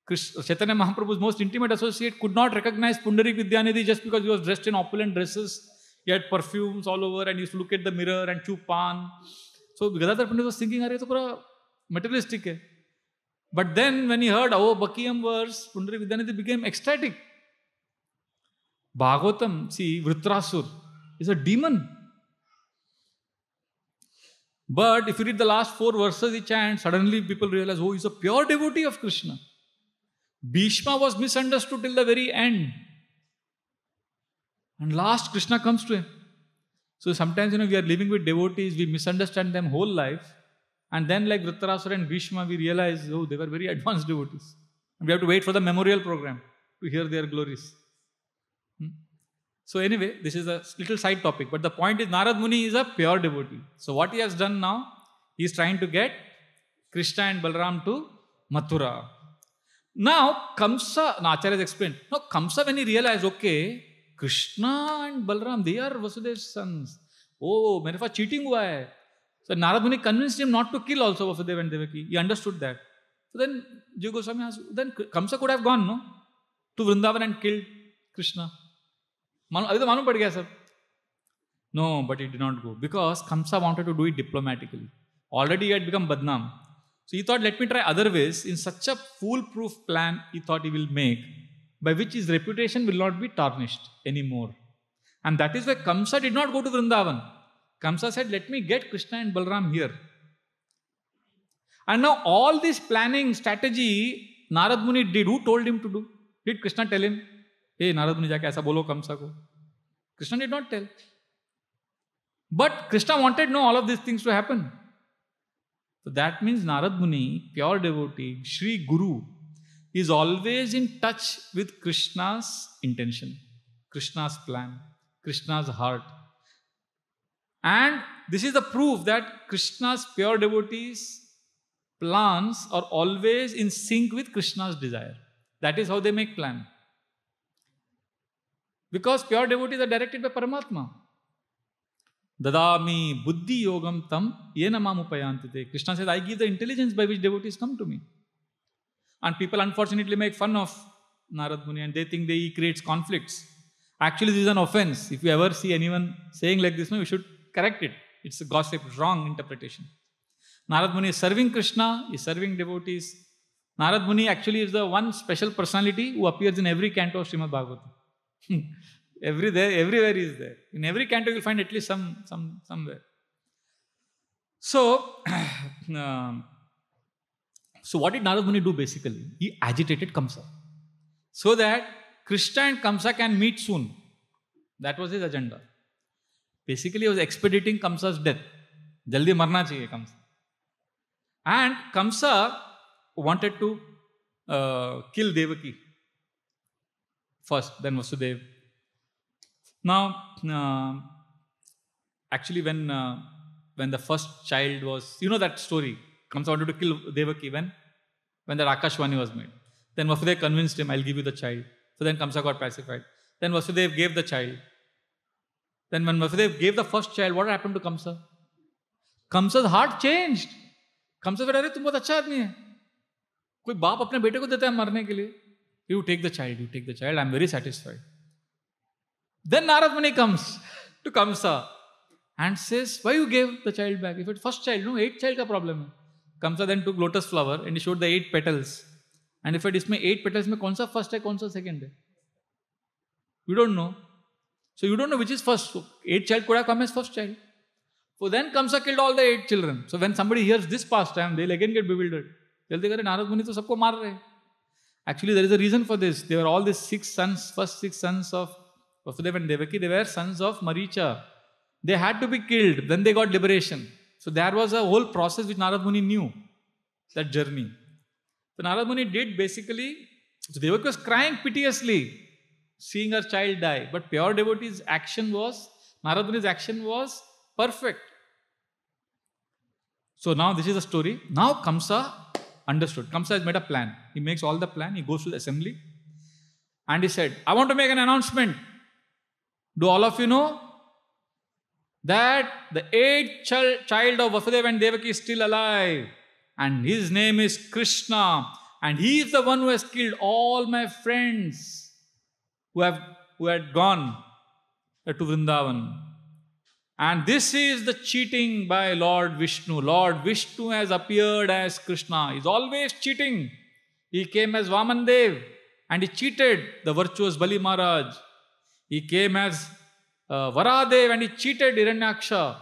Chaitanya Mahaprabhu's most intimate associate, could not recognize Pundarik Vidyanidhi just because he was dressed in opulent dresses. He had perfumes all over and he used to look at the mirror and chew pan. So Gadadhar Pandit was thinking, "Arey, to pura materialistic hai." But then when he heard, Bakiyam verse, Pundarik Vidyanidhi became ecstatic. Bhagavatam, see, Vritrasur is a demon. But if you read the last 4 verses he chants, suddenly people realize, oh, he's a pure devotee of Krishna. Bhishma was misunderstood till the very end. And last Krishna comes to him. So sometimes, we are living with devotees, we misunderstand them whole life. And then like Dhritarashtra and Bhishma, we realize, oh, they were very advanced devotees. And we have to wait for the memorial program to hear their glories. So anyway, this is a little side topic. But the point is, Narad Muni is a pure devotee. So what he has done now, he is trying to get Krishna and Balaram to Mathura. Now, Kamsa, Acharya has explained. Now, Kamsa, when he realized, okay, Krishna and Balaram, they are Vasudev's sons. Oh, mere paas cheating hua hai. So Narad Muni convinced him not to kill also Vasudev and Devaki. He understood that. So then Jiva Goswami asked, then Kamsa could have gone, no? To Vrindavan and killed Krishna. Abhi to malum pad gaya sir. No, but he did not go. Because Kamsa wanted to do it diplomatically. Already he had become Badnam. So he thought, let me try other ways. In such a foolproof plan, he thought he will make, by which his reputation will not be tarnished anymore. And that is why Kamsa did not go to Vrindavan. Kamsa said, let me get Krishna and Balaram here. And now all this planning strategy Narad Muni did. Who told him to do? Did Krishna tell him, hey, Narad Muni, jaake aisa bolo Kamsa ko? Krishna did not tell. But Krishna wanted all of these things to happen. So that means Narad Muni, pure devotee, Shri Guru, is always in touch with Krishna's intention, Krishna's plan, Krishna's heart. And this is the proof that Krishna's pure devotees' plans are always in sync with Krishna's desire. That is how they make plan. Because pure devotees are directed by Paramatma. Dadami buddhi yogam tam yena mamupayantite. Krishna says, I give the intelligence by which devotees come to me. And people unfortunately make fun of Narad Muni and they think he creates conflicts. Actually, this is an offense. If you ever see anyone saying like this, you should correct it. It's a gossip, wrong interpretation. Narad Muni is serving Krishna, is serving devotees. Narad Muni actually is the one special personality who appears in every canto of Srimad Bhagavatam. Everywhere he is there. In every canto you will find at least somewhere. So, so what did Narad Muni do basically? He agitated Kamsa. So that Krishna and Kamsa can meet soon. That was his agenda. Basically, he was expediting Kamsa's death. Jaldi marna chahiye Kamsa. And Kamsa wanted to kill Devaki first, then Vasudev. Now, actually when the first child was, that story, Kamsa wanted to kill Devaki when that Akashvani was made. Then Vasudev convinced him, I'll give you the child. So then Kamsa got pacified. Then Vasudev gave the child. Then when Vasudev gave the first child, what happened to Kamsa? Kamsa's heart changed. Kamsa said, "Arey, tum bahut acha aadmi hai. Koi baap apne bete ko deta hai marne ke liye. You take the child, I'm very satisfied." Then Narad Muni comes to Kamsa and says, why you gave the child back? If it's first child, no, 8th child ka problem hai. Kamsa then took lotus flower and he showed the 8 petals. And if it is 8 petals, mein kaun sa first hai, kaun sa second hai? You don't know. So you don't know which is first. So 8th child could have come as first child. So then Kamsa killed all the 8 children. So when somebody hears this pastime, they'll again get bewildered. They'll think, Narad Muni to sabko maar rahe. Actually, there is a reason for this. They were all these 6 sons, first 6 sons of Vasudev and Devaki. They were sons of Maricha. They had to be killed. Then they got liberation. So there was a whole process which Narad Muni knew. That journey. So Narad Muni did basically, so Devaki was crying piteously, seeing her child die. But pure devotee's action was, Narad Muni's action was perfect. So now this is the story. Now Kamsa understood. Kamsa has made a plan. He makes all the plan. He goes to the assembly. And he said, I want to make an announcement. Do all of you know that the 8th child of Vasudev and Devaki is still alive? And his name is Krishna. And he is the one who has killed all my friends who had gone to Vrindavan. And this is the cheating by Lord Vishnu. Lord Vishnu has appeared as Krishna. He is always cheating. He came as Vamandev and he cheated the virtuous Bali Maharaj. He came as Varahadev and he cheated Hiranyaksha.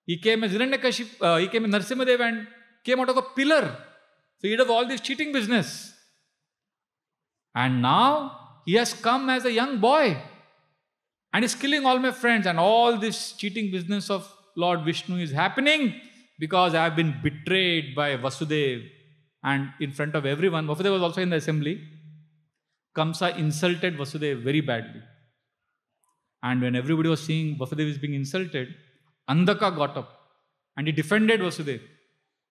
He came as Hiranyakashipu, he came as Narasimhadev and came out of a pillar. So he did all this cheating business. And now he has come as a young boy and is killing all my friends. And all this cheating business of Lord Vishnu is happening because I have been betrayed by Vasudev. And in front of everyone, Vasudev was also in the assembly. Kamsa insulted Vasudev very badly. And when everybody was seeing Vasudev is being insulted, Andaka got up and he defended Vasudev.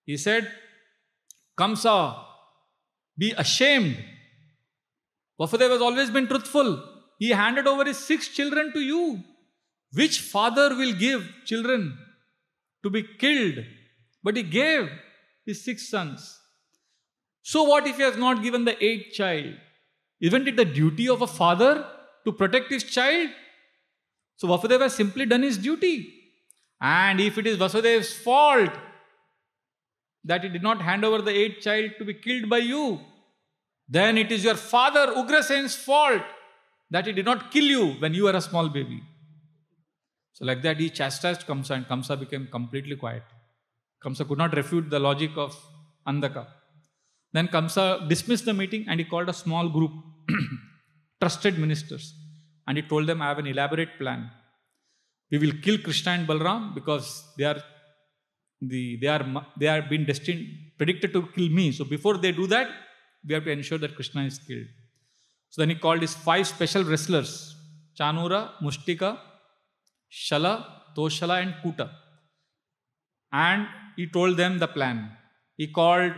He said, Kamsa, be ashamed. Vasudev has always been truthful. He handed over his 6 children to you. Which father will give children to be killed? But he gave his 6 sons. So what if he has not given the 8th child? Isn't it the duty of a father to protect his child? So Vasudev has simply done his duty. And if it is Vasudev's fault that he did not hand over the 8th child to be killed by you, then it is your father Ugrasen's fault that he did not kill you when you were a small baby. So like that he chastised Kamsa and Kamsa became completely quiet. Kamsa could not refute the logic of Andaka. Then Kamsa dismissed the meeting and he called a small group, trusted ministers. And he told them, I have an elaborate plan. We will kill Krishna and Balram because they are been predicted to kill me. So before they do that, we have to ensure that Krishna is killed. So then he called his 5 special wrestlers, Chanura, Mushtika, Shala, Toshala and Kuta. And he told them the plan. He called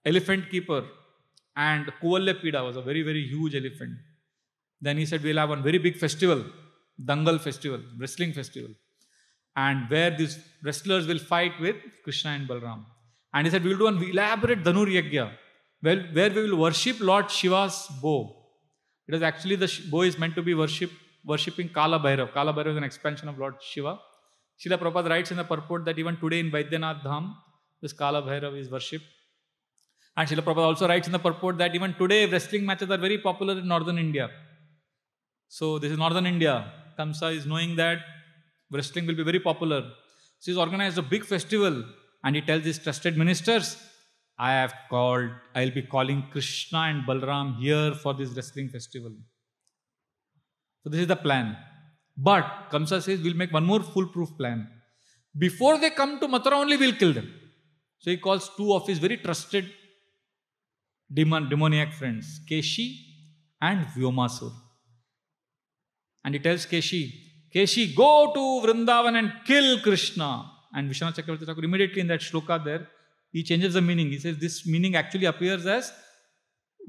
Elephant Keeper and Kuvallepida was a very, very huge elephant. Then he said, we'll have one very big festival, Dangal festival, wrestling festival. And where these wrestlers will fight with Krishna and Balram. And he said, we'll do an elaborate Dhanur Yagya, where we will worship Lord Shiva's bow. It is actually the bow is meant to be worshipping Kala Bhairav. Kala Bhairav is an expansion of Lord Shiva. Srila Prabhupada writes in the purport that even today in Vaidyanath Dham, this Kala Bhairav is worshipped. And Srila Prabhupada also writes in the purport that even today wrestling matches are very popular in northern India. So this is northern India. Kamsa is knowing that wrestling will be very popular. So he's organized a big festival and he tells his trusted ministers, I'll be calling Krishna and Balram here for this wrestling festival. So this is the plan. But Kamsa says, we'll make one more foolproof plan. Before they come to Mathura only, we'll kill them. So he calls 2 of his very trusted demoniac friends, Keshi and Vyomasur. And he tells Keshi, go to Vrindavan and kill Krishna. And Vishwanath Chakravarti Thakur immediately in that shloka there, he changes the meaning. He says this meaning actually appears as,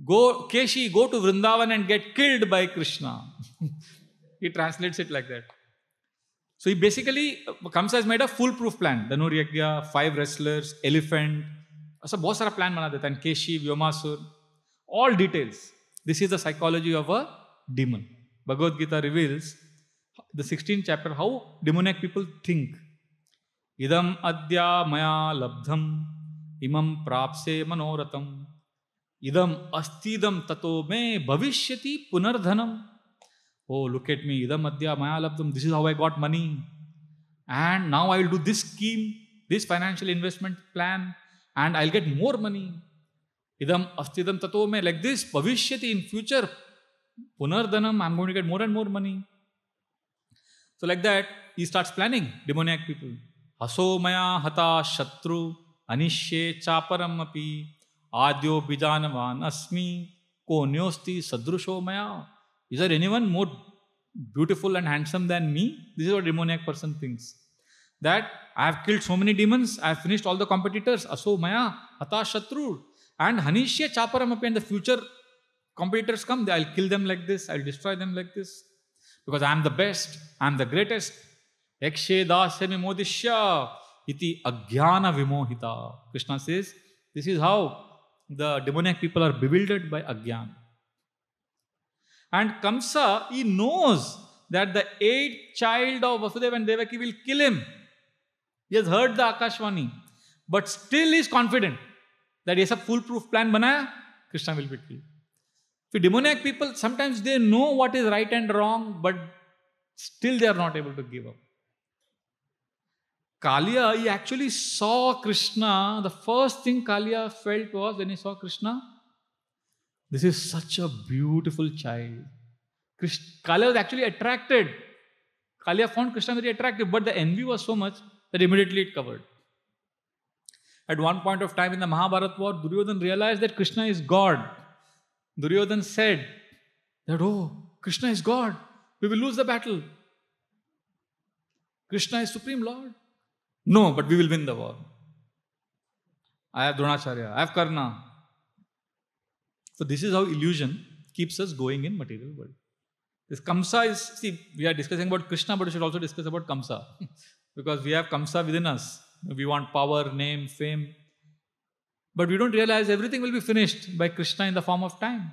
Keshi, go to Vrindavan and get killed by Krishna. He translates it like that. So he basically, Kamsa has made a foolproof plan. Dhanur Yagya, 5 wrestlers, elephant. So बहुत सारा plan बना देता है. Keshi, Vyomasur, all details. This is the psychology of a demon. Bhagavad Gita reveals the 16th chapter how demoniac people think. Idam adya maya labdham imam prapse manoratam idam astidam tato me bhavishyati punardhanam. Oh, look at me. Idam adya maya labdham. This is how I got money. And now I will do this scheme, this financial investment plan, and I'll get more money. Idam astidam tato me, like this, bhavishyati, in future, punardhanam, I'm going to get more and more money. So like that, he starts planning, demoniac people. Haso maya hata shatru anishye chaparam api adyo bijanavan asmi konyosti sadrusho maya. Is there anyone more beautiful and handsome than me? This is what a demoniac person thinks. That I have killed so many demons, I have finished all the competitors. Aso maya hata shatru. And hanishye chaparam api, and the future competitors come, I'll kill them like this, I'll destroy them like this. Because I am the best, I am the greatest. Yakshe dasyami modishya iti agyana vimohita. Krishna says, this is how the demoniac people are bewildered by agyan. And Kamsa, he knows that the 8th child of Vasudeva and Devaki will kill him. He has heard the Akashvani. But still he is confident that he has a foolproof plan banaya, Krishna will be killed. So demoniac people, sometimes they know what is right and wrong, but still they are not able to give up. Kalia, he actually saw Krishna. The first thing Kalia felt was when he saw Krishna, this is such a beautiful child. Kalia was actually attracted. Kalia found Krishna very attractive, but the envy was so much that immediately it covered. At one point of time in the Mahabharata war, Duryodhana realized that Krishna is God. Duryodhana said that, oh, Krishna is God. We will lose the battle. Krishna is Supreme Lord. No, but we will win the war. I have Dronacharya, I have Karna. So this is how illusion keeps us going in material world. This Kamsa is, see, we are discussing about Krishna, but we should also discuss about Kamsa. Because we have Kamsa within us. We want power, name, fame. But we don't realize everything will be finished by Krishna in the form of time.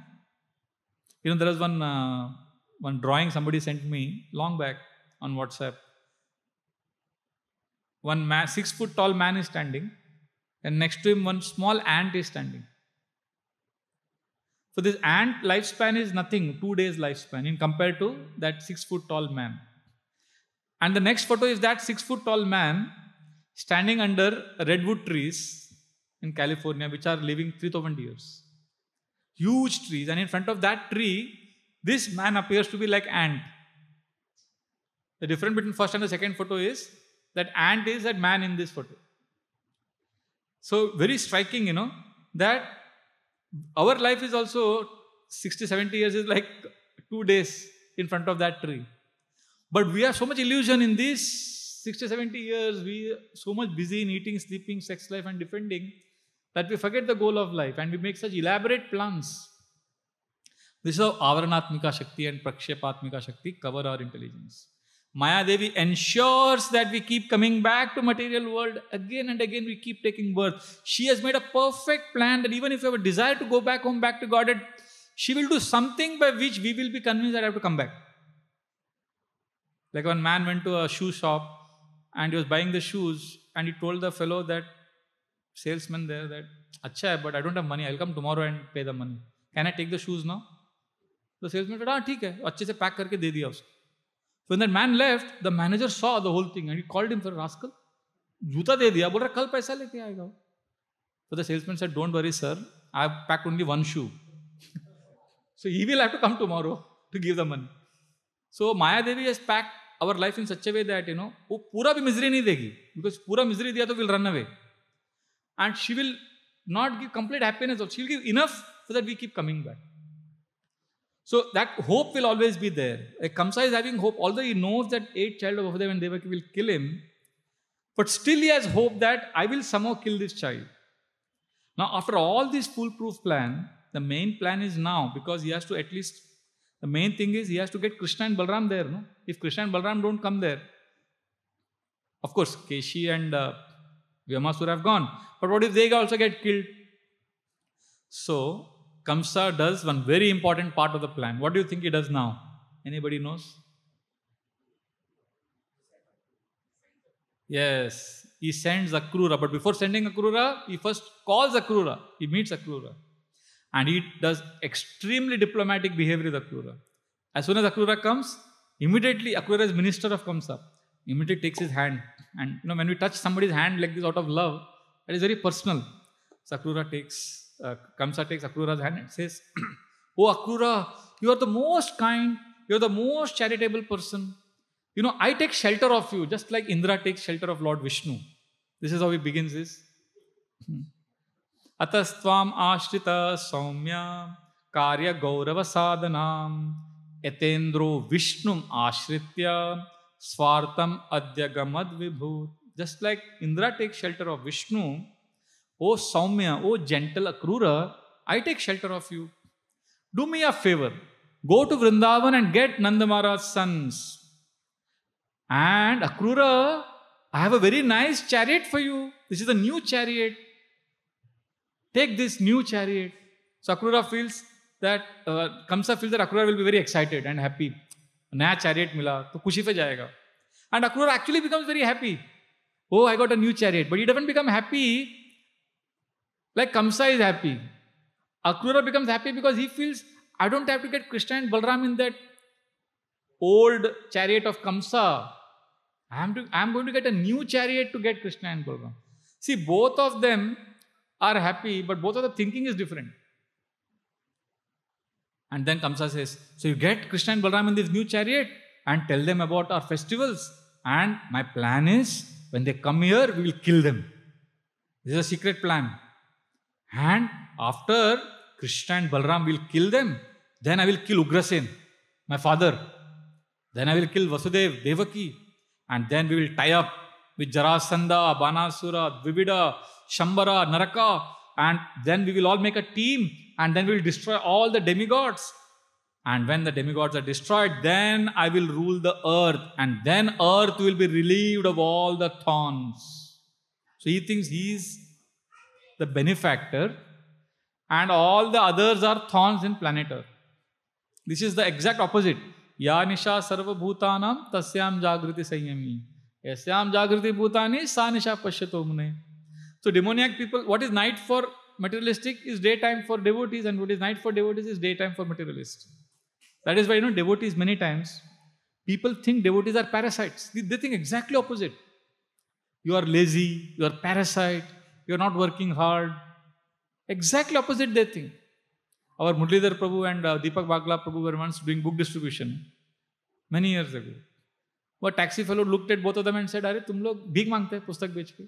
You know, there was one drawing somebody sent me long back on WhatsApp. One man, 6 foot tall man is standing, and next to him one small ant is standing. So this ant lifespan is nothing, 2 days lifespan in compared to that 6 foot tall man. And the next photo is that 6 foot tall man standing under redwood trees in California, which are living 3000 years. Huge trees, and in front of that tree, this man appears to be like ant. The difference between first and the second photo is that ant is that man in this photo. So very striking, that our life is also 60, 70 years is like 2 days in front of that tree. But we have so much illusion in these 60, 70 years. We are so much busy in eating, sleeping, sex life and defending that we forget the goal of life and we make such elaborate plans. This is how Avaranatmika Shakti and Prakshepatmika Shakti cover our intelligence. Maya Devi ensures that we keep coming back to material world again and again. We keep taking birth. She has made a perfect plan that even if we have a desire to go back home, back to Godhead, she will do something by which we will be convinced that I have to come back. Like one man went to a shoe shop and he was buying the shoes and he told the fellow, that salesman there, that Acha hai, but I don't have money. I'll come tomorrow and pay the money. Can I take the shoes now? The salesman said, ठीक है, अच्छे से pack करके दे दिया उसको. So when that man left, the manager saw the whole thing and he called him for a rascal. जूता दे दिया, बोल रहा कल पैसा लेके आएगा. So the salesman said, don't worry sir, I have packed only one shoe. So he will have to come tomorrow to give the money. So Maya Devi has packed our life in such a way that, वो पूरा भी misery नहीं देगी. Because पूरा misery दिया तो will run away. And she will not give complete happiness. She will give enough so that we keep coming back. So that hope will always be there. Kamsa is having hope, although he knows that 8th child of Vasudeva and Devaki will kill him, but still he has hope that I will somehow kill this child. Now after all this foolproof plan, the main plan is now, because he has to at least, the main thing is he has to get Krishna and Balram there. No? If Krishna and Balram don't come there, of course Keshi and Vyamasura have gone, but what if they also get killed? So Kamsa does one very important part of the plan. What do you think he does now? Anybody knows? Yes, he sends Akrura. But before sending Akrura, he first calls Akrura. He meets Akrura. And he does extremely diplomatic behavior with Akrura. As soon as Akrura comes, immediately Akrura is minister of Kamsa. Immediately takes his hand. And when we touch somebody's hand like this out of love, that is very personal. So Akrura takes Kamsa takes Akrura's hand and says, oh Akrura, you are the most kind, you are the most charitable person. I take shelter of you, just like Indra takes shelter of Lord Vishnu. This is how he begins this. Atastvam ashrita saumya karya gaurava sadhanam etendro vishnum ashritya swartam adyagamad vibhut. Just like Indra takes shelter of Vishnu, oh Saumya, oh gentle Akrura, I take shelter of you. Do me a favor. Go to Vrindavan and get Nanda Maharaj's sons. And Akrura, I have a very nice chariot for you. This is a new chariot. Take this new chariot. So Akrura feels that, Kamsa feels that Akrura will be very excited and happy. Naya chariot mila, to khushi fe jayega. And Akrura actually becomes very happy. Oh, I got a new chariot. But he doesn't become happy like Kamsa is happy. Akrura becomes happy because he feels, I don't have to get Krishna and Balram in that old chariot of Kamsa. I'm going to get a new chariot to get Krishna and Balram. See, both of them are happy, but both of the thinking is different. And then Kamsa says, so you get Krishna and Balram in this new chariot and tell them about our festivals. And my plan is, when they come here, we will kill them. This is a secret plan. And after Krishna and Balram will kill them, then I will kill Ugrasen, my father. Then I will kill Vasudev, Devaki. And then we will tie up with Jarasandha, Banasura, Dvivida, Shambara, Naraka. And then we will all make a team. And then we will destroy all the demigods. And when the demigods are destroyed, then I will rule the earth. And then earth will be relieved of all the thorns. So he thinks he is the benefactor. And all the others are thorns in planet earth. This is the exact opposite. Ya nisha sarva bhutanam tasyam jagriti sanyami. Yasyam jagriti bhutani sa nisha pashyato mune. So demoniac people, what is night for materialistic is daytime for devotees, and what is night for devotees is daytime for materialists. That is why, devotees many times, people think devotees are parasites. They think exactly opposite. You are lazy, you are parasite, you are not working hard. Exactly opposite they think. Our Muralidhar Prabhu and Deepak Bagla Prabhu were once doing book distribution many years ago. A taxi fellow looked at both of them and said, "Arey, tum log bhik mangte hai pustak bech ke."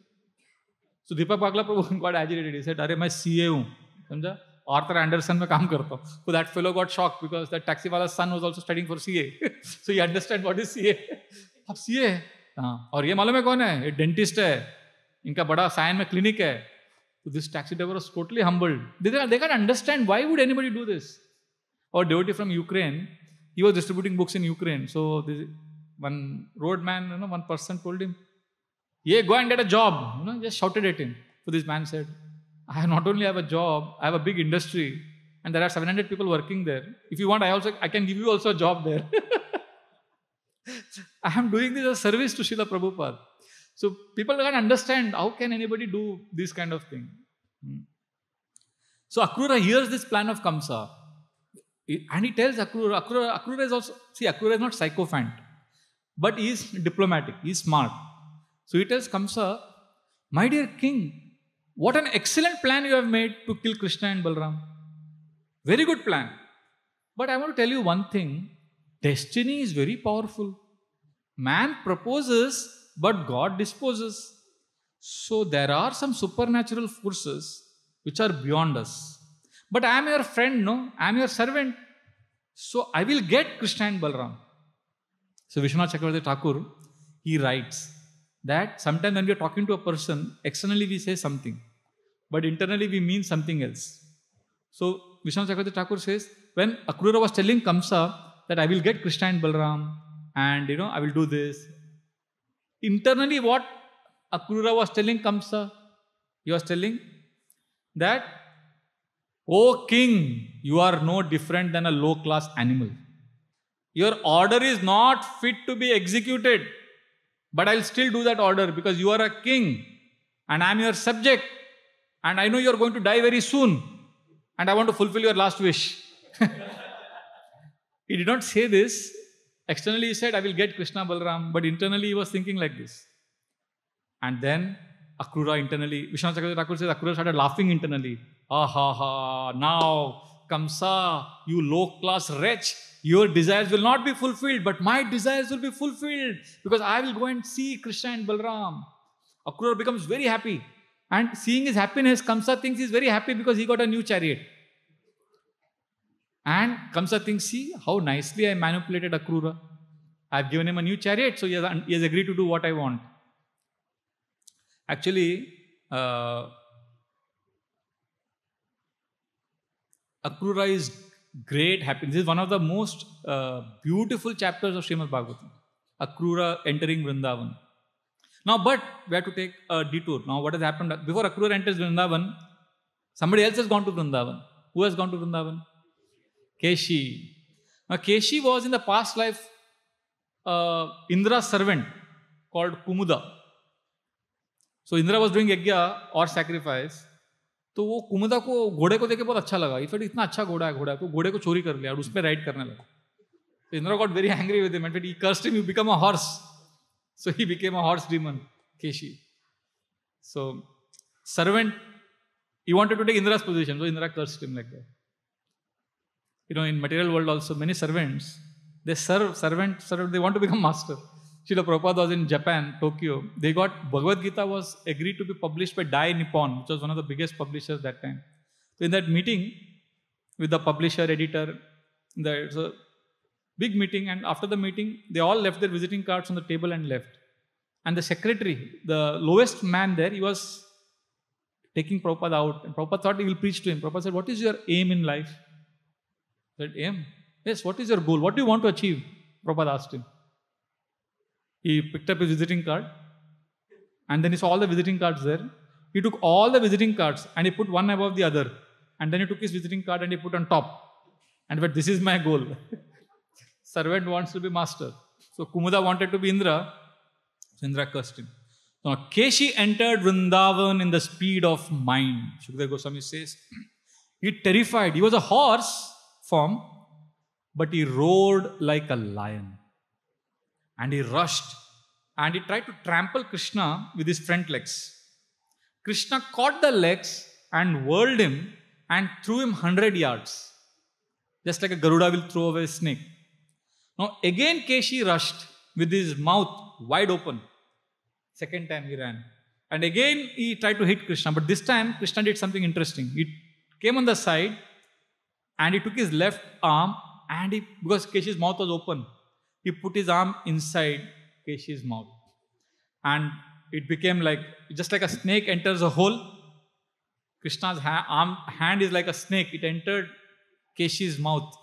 So Deepak Bagla Prabhu got agitated. He said, "Arey, main CA hu." Samjha? Arthur Anderson mein kaam karta hu. So that fellow got shocked because that taxi wala's son was also studying for CA. So he understand what is CA. Ab CA hai? हाँ. और ये मालूम है कौन है? ये dentist है. इनका बड़ा साइन में क्लिनिक है. So this taxi driver was totally humbled. They can't understand why would anybody do this. Our devotee from Ukraine, he was distributing books in Ukraine. So one roadman, one person told him, "Yeah, go and get a job." Just shouted at him. So this man said, "I not only have a job, I have a big industry, and there are 700 people working there. If you want, I can give you also a job there." I am doing this as a service to Srila Prabhupada. So people can't understand how can anybody do this kind of thing. So Akrura hears this plan of Kamsa. And he tells Akrura is also, Akrura is not sycophant, but he is diplomatic, he is smart. So he tells Kamsa, "My dear king, what an excellent plan you have made to kill Krishna and Balram. Very good plan. But I want to tell you one thing, destiny is very powerful. Man proposes, but God disposes. So there are some supernatural forces which are beyond us. But I am your friend, no? I am your servant. So I will get Krishna and Balram." So Vishwanath Chakravarti Thakur, he writes that sometimes when we are talking to a person, externally we say something, but internally we mean something else. So Vishwanath Chakravarti Thakur says, when Akrura was telling Kamsa that I will get Krishna and Balram, and I will do this, internally what Akrura was telling Kamsa, he was telling that, "O king, you are no different than a low-class animal. Your order is not fit to be executed, but I'll still do that order because you are a king and I'm your subject and I know you're going to die very soon and I want to fulfill your last wish." He did not say this. Externally he said, "I will get Krishna Balram," but internally he was thinking like this. And then Akrura internally, Vishwanath Chakravarti Thakur says, Akrura started laughing internally. "Ha ha ha, now Kamsa, you low-class wretch, your desires will not be fulfilled, but my desires will be fulfilled because I will go and see Krishna and Balram." Akrura becomes very happy. And seeing his happiness, Kamsa thinks he's very happy because he got a new chariot. And Kamsa thinks, "See how nicely I manipulated Akrura. I've given him a new chariot, so he has agreed to do what I want." Actually, Akrura is great happiness. This is one of the most beautiful chapters of Srimad Bhagavatam. Akrura entering Vrindavan. Now, but we have to take a detour. Now, what has happened? Before Akrura enters Vrindavan, somebody else has gone to Vrindavan. Who has gone to Vrindavan? Keshi. Now, Keshi was in the past life Indra's servant called Kumuda. So Indra was doing yajna or sacrifice. तो वो कुमुदा को घोड़े को देखे बहुत अच्छा लगा. Effect इतना अच्छा घोड़ा है तो घोड़े को चोरी कर लिया और उस पर राइड करने लगा. So Indra got very angry with him. In fact, he cursed him, "You become a horse." So he became a horse demon, Keshi. So servant, he wanted to take Indra's position, so Indra cursed him like that. In material world also, many servants, they they want to become master. Srila Prabhupada was in Japan, Tokyo. They got, Bhagavad Gita was agreed to be published by Dai Nippon, which was one of the biggest publishers that time. So in that meeting with the publisher, editor, it's a big meeting, and after the meeting, they all left their visiting cards on the table and left. And the secretary, the lowest man there, he was taking Prabhupada out. And Prabhupada thought he will preach to him. Prabhupada said, "What is your aim in life?" He said, "Aim? Yes, what is your goal? What do you want to achieve?" Prabhupada asked him. He picked up his visiting card, and then he saw all the visiting cards there. He took all the visiting cards and he put one above the other. And then he took his visiting card and he put on top. And said, "This is my goal." Servant wants to be master. So Kumuda wanted to be Indra. So Indra cursed him. Now Keshi entered Vrindavan in the speed of mind. Shukadeva Goswami says, he terrified. He was a horse form, but he roared like a lion. And he rushed. And he tried to trample Krishna with his front legs. Krishna caught the legs and whirled him and threw him 100 yards. Just like a Garuda will throw away a snake. Now again Keshi rushed with his mouth wide open. Second time he ran. And again he tried to hit Krishna. But this time Krishna did something interesting. He came on the side and he took his left arm and because Keshi's mouth was open, he put his arm inside Keshi's mouth. And it became like, just like a snake enters a hole, Krishna's hand is like a snake. It entered Keshi's mouth.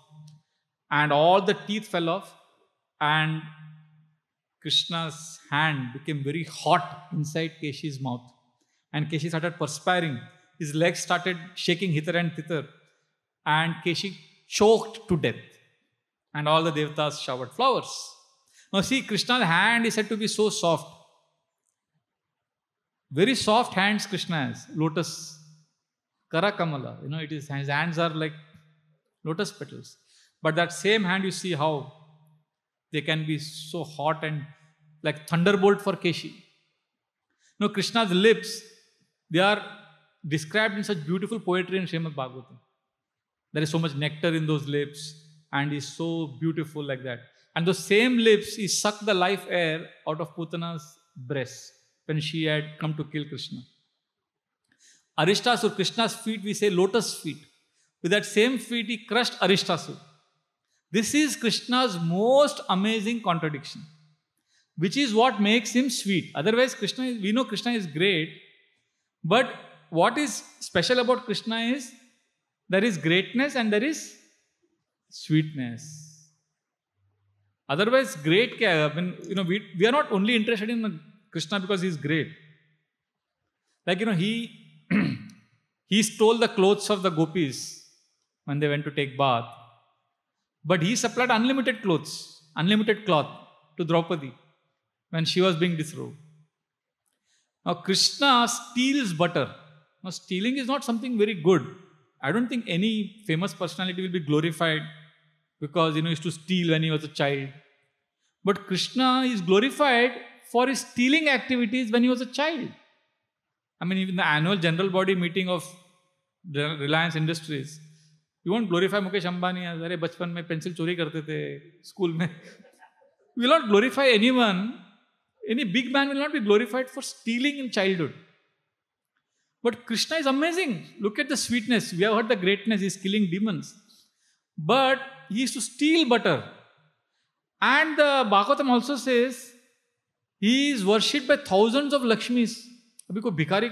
And all the teeth fell off. And Krishna's hand became very hot inside Keshi's mouth. And Keshi started perspiring. His legs started shaking hither and thither. And Keshi choked to death. And all the devatas showered flowers. Now see, Krishna's hand is said to be so soft. Very soft hands Krishna has. Lotus. Karakamala. His hands are like lotus petals. But that same hand, you see how they can be so hot and like thunderbolt for Keshi. Krishna's lips, they are described in such beautiful poetry in Srimad Bhagavatam. There is so much nectar in those lips and he's so beautiful like that. And those same lips, he sucked the life air out of Putana's breast when she had come to kill Krishna. Arishtasur, Krishna's feet, we say lotus feet. With that same feet, he crushed Arishtasur. This is Krishna's most amazing contradiction, which is what makes him sweet. Otherwise, we know Krishna is great, but what is special about Krishna is there is greatness and there is sweetness. Otherwise, great, we are not only interested in Krishna because he is great. Like, he stole the clothes of the gopis when they went to take bath. But he supplied unlimited cloth to Draupadi when she was being disrobed. Now Krishna steals butter. Now stealing is not something very good. I don't think any famous personality will be glorified because he used to steal when he was a child. But Krishna is glorified for his stealing activities when he was a child. Even the annual general body meeting of Reliance Industries, you won't glorify Mukesh Ambani as, "Arey, bachpan mein pencil chori karte the school mein." We will not glorify anyone. Any big man will not be glorified for stealing in childhood. But Krishna is amazing. Look at the sweetness. We have heard the greatness. He is killing demons. But he used to steal butter. And the Bhagavatam also says, he is worshipped by thousands of Lakshmis. Because bhikhari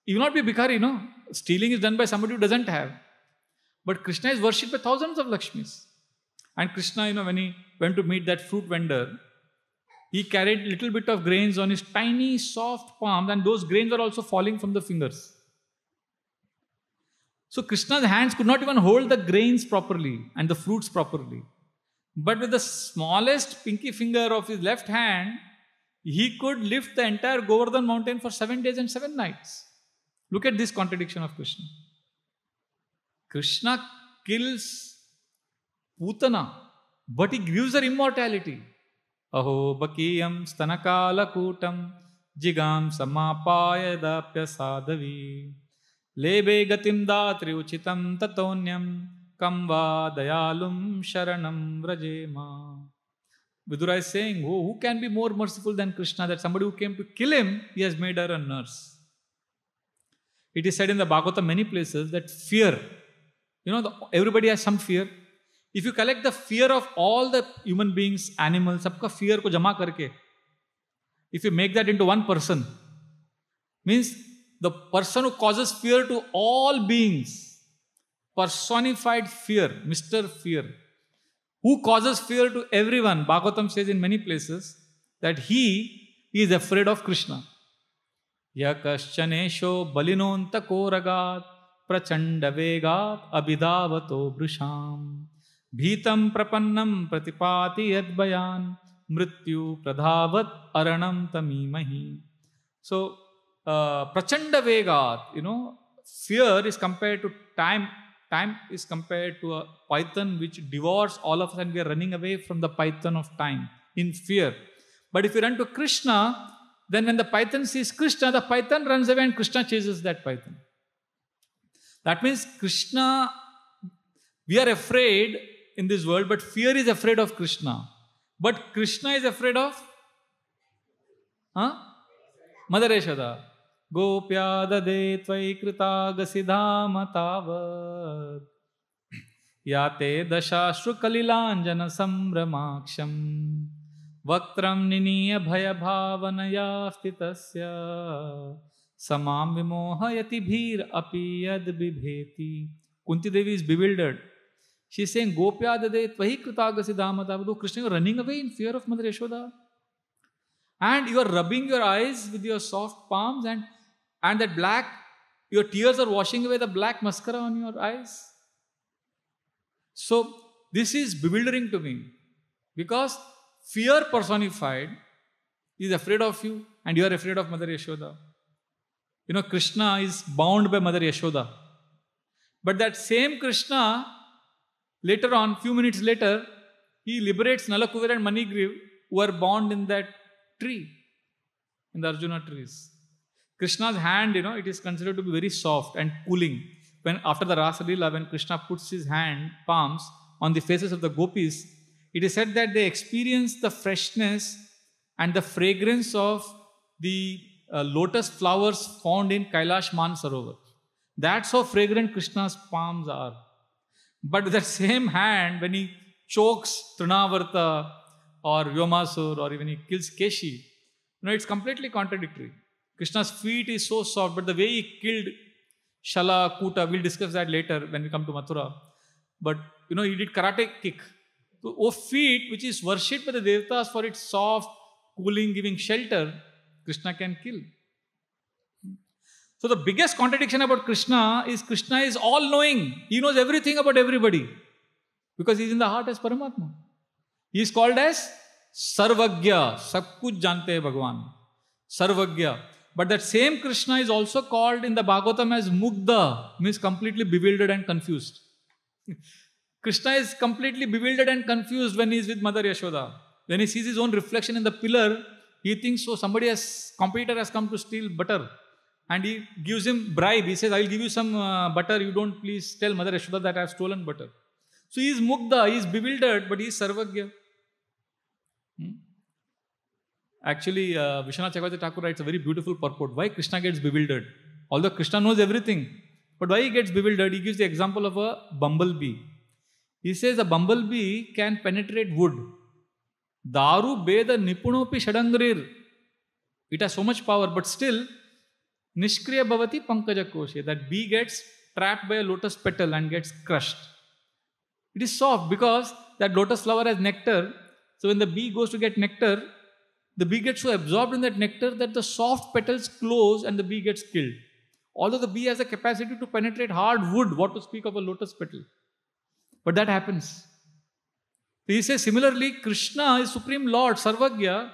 he will not be bhikhari, no? Stealing is done by somebody who doesn't have. But Krishna is worshipped by thousands of Lakshmis. And Krishna, when he went to meet that fruit vendor, he carried a little bit of grains on his tiny, soft palms, and those grains are also falling from the fingers. So Krishna's hands could not even hold the grains properly and the fruits properly. But with the smallest pinky finger of his left hand, he could lift the entire Govardhan mountain for 7 days and 7 nights. Look at this contradiction of Krishna. Krishna kills Putana, but he gives her immortality. Aho bakiyam stanakalakutam jigam samapayadapya sadhavi. Lebe gatim datri uchitam tatonyam kamva dayalum sharanam vrajema. Vidura is saying, oh, who can be more merciful than Krishna? That somebody who came to kill him, he has made her a nurse. It is said in the Bhagavatam many places that fear, everybody has some fear. If you collect the fear of all the human beings, animals, sabka fear ko jama karke, if you make that into one person, means the person who causes fear to all beings, personified fear, Mr. Fear, who causes fear to everyone. Bhagavatam says in many places that he is afraid of Krishna. Yakaschanesho balinonta koragat prachanda vegat abhidavato brusham bhitam prapannam pratipati yadbayan mrityu pradhavat aranam tamimahi. So, prachanda vegat, fear is compared to time. Time is compared to a python which devours all of us, and we are running away from the python of time in fear. But if you run to Krishna, then when the python sees Krishna, the python runs away and Krishna chases that python. That means Krishna, we are afraid in this world, but fear is afraid of Krishna. But Krishna is afraid of Mother Yashoda. Gopya dade tvai krita gasidhama tavad yate dashashru kalilanjana sambramaksham vaktram niniya bhaya bhavanaya stitasya samam vimohayati bhir api yad bibheti. Kunti Devi is bewildered. She is saying, Gopya dade tvai krita gasidhama tavad. Oh, Krishna, you are running away in fear of Mother Yashoda. And you are rubbing your eyes with your soft palms, and that black, your tears are washing away the black mascara on your eyes. So, this is bewildering to me, because fear personified is afraid of you, and you are afraid of Mother Yashoda. Krishna is bound by Mother Yashoda. But that same Krishna, later on, few minutes later, he liberates Nalakuvira and Manigriv, who are bound in that tree, in the Arjuna trees. Krishna's hand, it is considered to be very soft and cooling. When after the Rasa Leela, when Krishna puts his palms on the faces of the gopis, it is said that they experience the freshness and the fragrance of the lotus flowers found in Kailash Mansarovar. That's how fragrant Krishna's palms are. But that same hand, when he chokes Trinavarta or Vyomasur, or even he kills Keshi, it's completely contradictory. Krishna's feet is so soft, but the way he killed Shala, Kuta, we'll discuss that later when we come to Mathura. But, he did karate kick. So, feet, which is worshipped by the Devatas for its soft, cooling, giving shelter, Krishna can kill. So, the biggest contradiction about Krishna is all-knowing. He knows everything about everybody, because he is in the heart as Paramatma. He is called as Sarvagya, Sab kuch jante hai Bhagwan. Sarvagya. But that same Krishna is also called in the Bhagavatam as Mugdha, means completely bewildered and confused. Krishna is completely bewildered and confused when he is with Mother Yashoda. When he sees his own reflection in the pillar, he thinks, competitor has come to steal butter. And he gives him bribe. He says, I will give you some butter. You don't please tell Mother Yashoda that I have stolen butter. So he is Mugdha, he is bewildered, but he is Sarvagya. Actually, Vishwanath Chakravarti Thakur writes a very beautiful purport. Why Krishna gets bewildered? Although Krishna knows everything, but why he gets bewildered? He gives the example of a bumblebee. He says a bumblebee can penetrate wood. Daru beda nipunopi shadangrir. It has so much power, but still, nishkriya bhavati pankaja koshe. That bee gets trapped by a lotus petal and gets crushed. It is soft because that lotus flower has nectar. So when the bee goes to get nectar, the bee gets so absorbed in that nectar that the soft petals close and the bee gets killed. Although the bee has a capacity to penetrate hard wood, what to speak of a lotus petal. But that happens. He says similarly, Krishna is Supreme Lord, Sarvagya,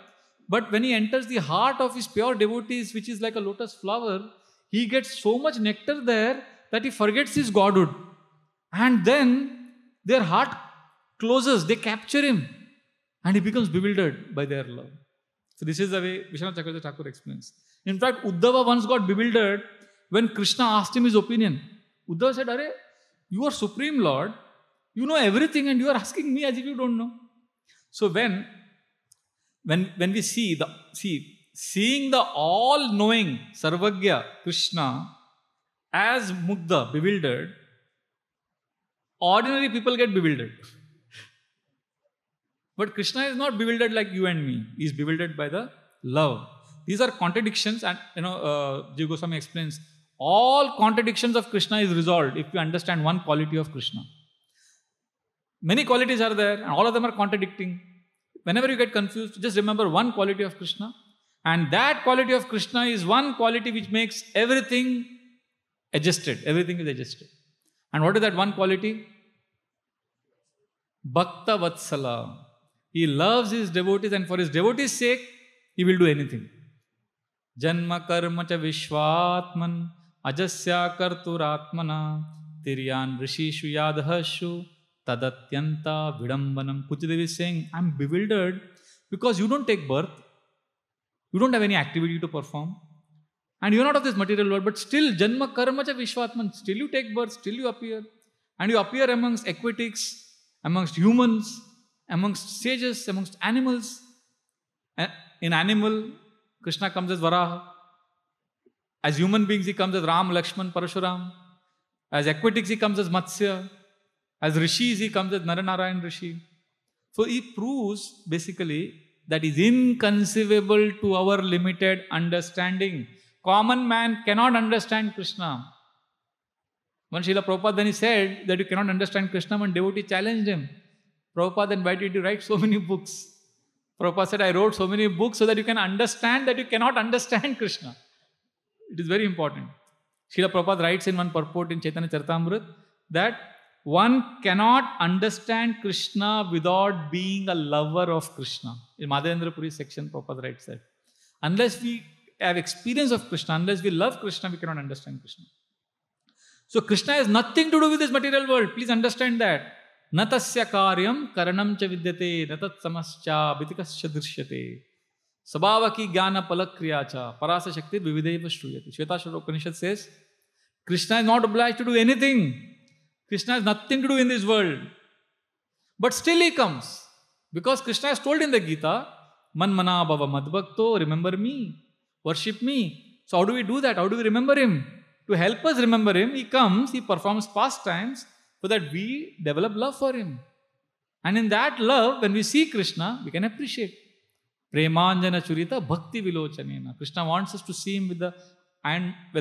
but when he enters the heart of his pure devotees, which is like a lotus flower, he gets so much nectar there that he forgets his godhood. And then their heart closes, they capture him. and he becomes bewildered by their love. So this is the way Vishwanath Chakravarti Thakur explains. In fact, Uddhava once got bewildered when Krishna asked him his opinion. Uddhava said, "Arey, you are Supreme Lord, you know everything and you are asking me as if you don't know." So when we seeing the all-knowing Sarvagya Krishna as Mugdha, bewildered, ordinary people get bewildered. But Krishna is not bewildered like you and me. He is bewildered by the love. These are contradictions, and Jiva Goswami explains, all contradictions of Krishna is resolved if you understand one quality of Krishna. Many qualities are there, and all of them are contradicting. Whenever you get confused, just remember one quality of Krishna, and that quality of Krishna is one quality which makes everything adjusted. Everything is adjusted. And what is that one quality? Bhakta Vatsala. He loves his devotees, and for his devotees' sake, he will do anything. Janma karma cha vishwatman ajasya karturatmana tiryan rishishu yadhashu tadatyanta vidambanam. Kuchidevi is saying, I'm bewildered because you don't take birth, you don't have any activity to perform, and you're not of this material world, but still, Janma karma cha vishwatman, still you take birth, still you appear, and you appear amongst aquatics, amongst humans, amongst sages, amongst animals. In animal, Krishna comes as Varaha. As human beings, he comes as Ram, Lakshman, Parashuram. As aquatics, he comes as Matsya. As rishis, he comes as Naranarayan Rishi. So he proves basically that is inconceivable to our limited understanding. Common man cannot understand Krishna. When Srila Prabhupada then he said that you cannot understand Krishna, when devotee challenged him, Prabhupada invited you to write so many books. Prabhupada said, I wrote so many books so that you can understand that you cannot understand Krishna. It is very important. Srila Prabhupada writes in one purport in Chaitanya Charitamrita that one cannot understand Krishna without being a lover of Krishna. In Madhavendra Puri section, Prabhupada writes that. Unless we have experience of Krishna, unless we love Krishna, we cannot understand Krishna. So Krishna has nothing to do with this material world. Please understand that. Natasya karyam karanam cha vidyate natat samascha vitikasya drishyate sabhavaki jnana palakriya cha parasa shakti vivideva shruyate. Shvetashvara Upanishad says, Krishna is not obliged to do anything. Krishna has nothing to do in this world. But still he comes. Because Krishna has told in the Gita, Man mana bhava madbhakto, remember me, worship me. So how do we do that? How do we remember him? To help us remember him, he comes, he performs pastimes, so that we develop love for him. And in that love, when we see Krishna, we can appreciate. Premanjana churita bhakti vilochanena. Krishna wants us to see him with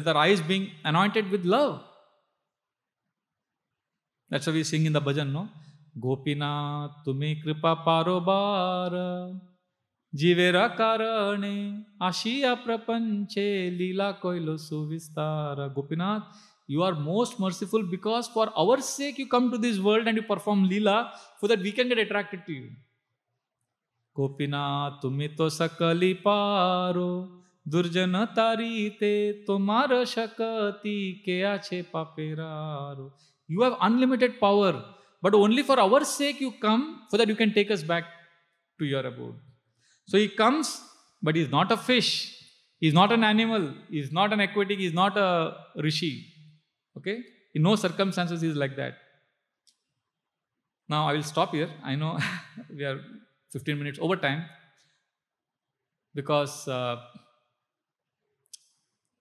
our eyes being anointed with love. That's why we sing in the bhajan, no? Gopinath tumi kripa parobara jivera karane ashiya prapanche lila koilo suvistara. Gopinath, you are most merciful because for our sake you come to this world and you perform Leela so that we can get attracted to you. Gopinath, tumi to sakali paro, durjana tarite, tomara shakati ke ache paperaro. You have unlimited power, but only for our sake you come so that you can take us back to your abode. So he comes, but he is not a fish, he is not an animal, he is not an aquatic, he is not a rishi. Okay? In no circumstances he is like that. Now I will stop here. I know we are 15 minutes over time because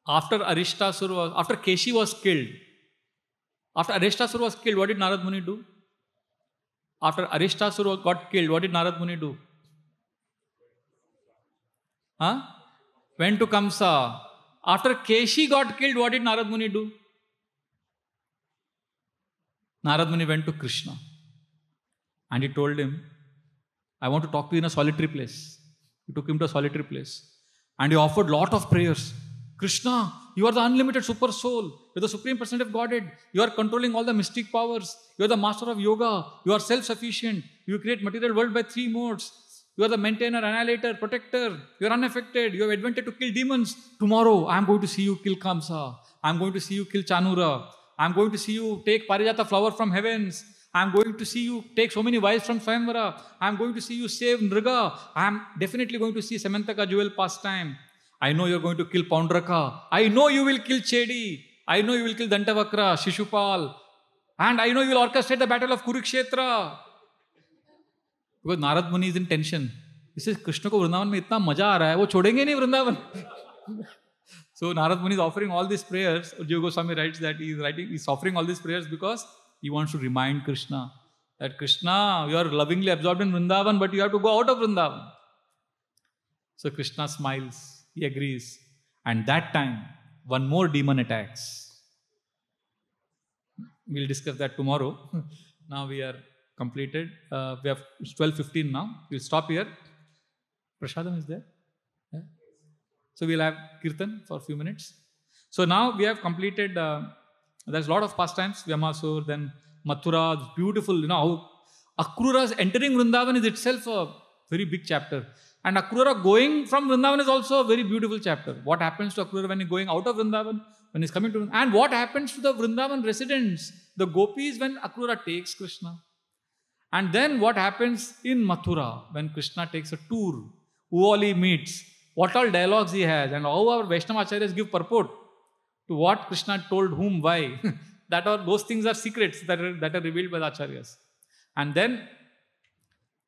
after Keshi was killed, what did Narad Muni do? After Arishtasura got killed, what did Narad Muni do? Went to Kamsa. After Keshi got killed, what did Narad Muni do? Narad Muni went to Krishna and he told him, I want to talk to you in a solitary place. He took him to a solitary place and he offered lot of prayers. Krishna, you are the unlimited super soul. You are the supreme person of Godhead. You are controlling all the mystic powers. You are the master of yoga. You are self-sufficient. You create material world by 3 modes. You are the maintainer, annihilator, protector. You are unaffected. You have invented to kill demons. Tomorrow, I am going to see you kill Kamsa. I am going to see you kill Chanura. I am going to see you take Parijata flower from heavens. I'm going to see you take so many wives from Swayamvara. I'm going to see you save Nriga. I'm definitely going to see Samantaka jewel pastime. I know you're going to kill Paundraka. I know you will kill Chedi. I know you will kill Dantavakra, Shishupal. And I know you will orchestrate the battle of Kurukshetra. Because Narad Muni is in tension. He says, Krishna ko Vrindavan mein itna maja aa raha hai, wo chhodenge nahi Vrindavan. So Narad Muni is offering all these prayers. Jiva Goswami writes that he's offering all these prayers because he wants to remind Krishna that Krishna, you are lovingly absorbed in Vrindavan, but you have to go out of Vrindavan. So Krishna smiles, he agrees. And that time, one more demon attacks. We'll discuss that tomorrow. Now we are completed. We have 12:15 now. We'll stop here. Prashadam is there? Yeah. So we'll have Kirtan for a few minutes. So now we have completed, there's a lot of pastimes, Vyamasur, then Mathura, beautiful, how Akrura's entering Vrindavan is itself a very big chapter. And Akrura going from Vrindavan is also a very beautiful chapter. What happens to Akrura when he's going out of Vrindavan, when he's coming to Vrindavan, and what happens to the Vrindavan residents, the gopis, when Akrura takes Krishna. And then what happens in Mathura when Krishna takes a tour, who all he meets, what all dialogues he has, and how our Vaishnava Acharyas give purport to what Krishna told whom, why. Those things are secrets that are revealed by the Acharyas. And then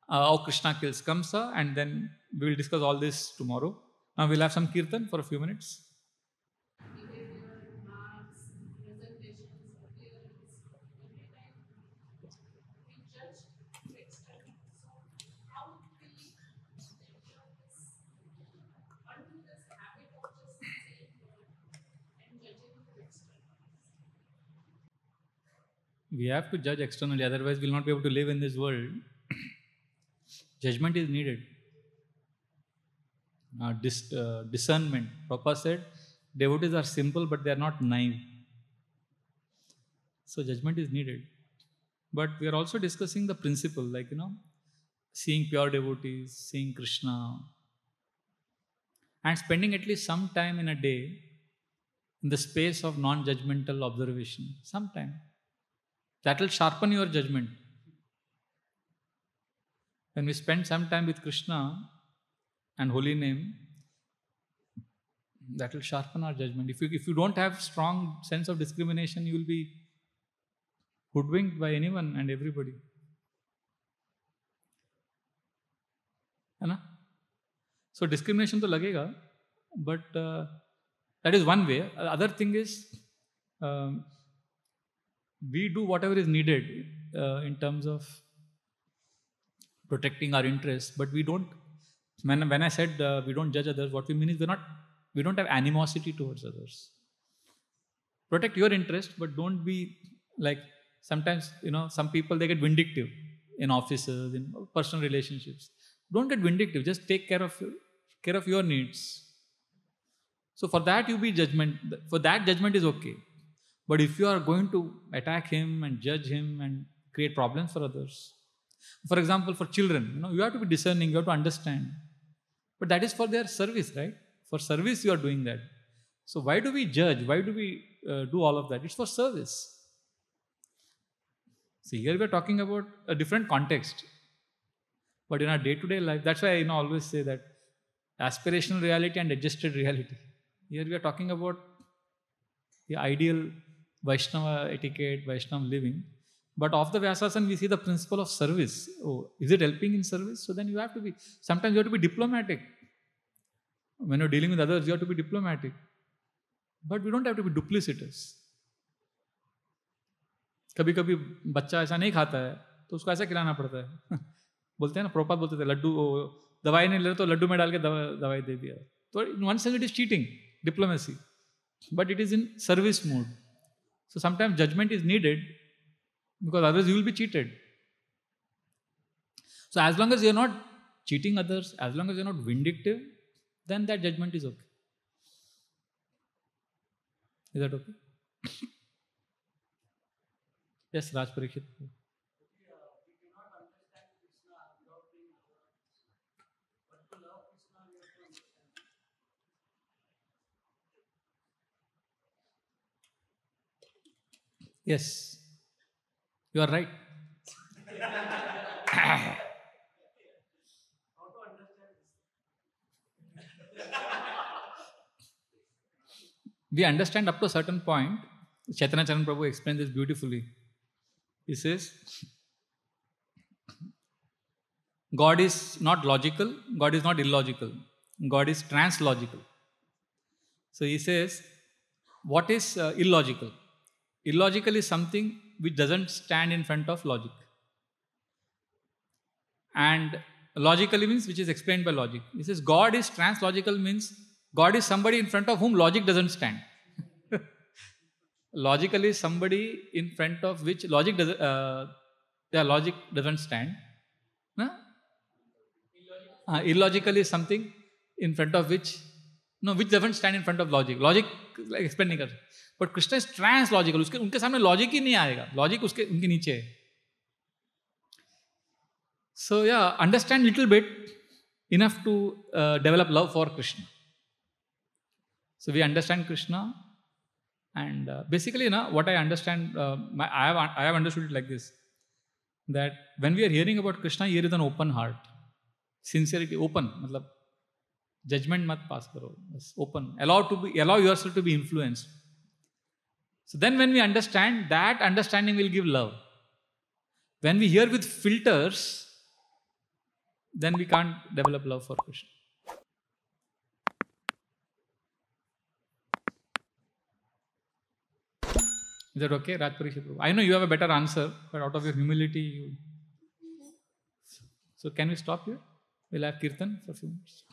how Krishna kills Kamsa, and then we will discuss all this tomorrow. Now we'll have some Kirtan for a few minutes. We have to judge externally, otherwise we'll not be able to live in this world. Judgment is needed. Discernment. Prabhupada said, devotees are simple but they are not naive. So judgment is needed. But we are also discussing the principle, like, seeing pure devotees, seeing Krishna, and spending at least some time in a day in the space of non-judgmental observation. Some time. That will sharpen your judgment. When we spend some time with Krishna and holy name, that will sharpen our judgment. If you don't have strong sense of discrimination, you will be hoodwinked by anyone and everybody. So discrimination to lagega, but that is one way. Other thing is, we do whatever is needed in terms of protecting our interests, but we don't. When I said we don't judge others, what we mean is we don't have animosity towards others. Protect your interest, but don't be like, sometimes some people, they get vindictive in offices, in personal relationships. Don't get vindictive. Just take care of your needs. So for that you be judgment. For that, judgment is okay. But if you are going to attack him and judge him and create problems for others, for example, for children, you have to be discerning, you have to understand. But that is for their service, right? For service you are doing that. So why do we judge? Why do we do all of that? It's for service. See, here we are talking about a different context. But in our day-to-day life, that's why I always say that aspirational reality and adjusted reality. Here we are talking about the ideal Vaishnava etiquette, Vaishnava living. But of the Vyasasana, we see the principle of service. Oh, is it helping in service? So then you have to be, sometimes you have to be diplomatic. When you're dealing with others, you have to be diplomatic. But we don't have to be duplicitous. कभी कभी बच्चा ऐसा नहीं खाता है तो उसको ऐसा खिलाना पड़ता है. बोलते हैं ना, प्रभुपाद बोलते थे, लड्डू दवाई नहीं ले तो लड्डू में डाल के दवाई दे दिया. तो in one sense it is cheating, diplomacy, but it is in service mode. So sometimes judgment is needed because otherwise you will be cheated. So as long as you are not cheating others, as long as you are not vindictive, then that judgment is okay. Is that okay? Yes, Raj Parikshit. Yes, you are right. We understand up to a certain point. Chaitanya Charan Prabhu explained this beautifully. He says, God is not logical, God is not illogical, God is translogical. So he says, what is illogical? Illogical is something which doesn't stand in front of logic. And logically means which is explained by logic. He says God is translogical means God is somebody in front of whom logic doesn't stand. Logical is somebody in front of which logic doesn't stand. No? Illogical is something in front of which doesn't stand in front of logic. Logic like explain नहीं कर सकते. But Krishna is translogical. उनके सामने logic ही नहीं आएगा. Logic उनके नीचे है. So yeah, understand little bit enough to develop love for Krishna. So we understand Krishna, and basically, what I understand, I have understood it like this: that when we are hearing about Krishna, here is an open heart, sincerity, open. मतलब judgment मत pass करो, बस open. Allow yourself to be influenced. So then, when we understand, that understanding will give love. When we hear with filters, then we can't develop love for Krishna. Is that okay, Rajpuri Prabhu? I know you have a better answer, but out of your humility, So can we stop here? We'll have Kirtan for a few minutes.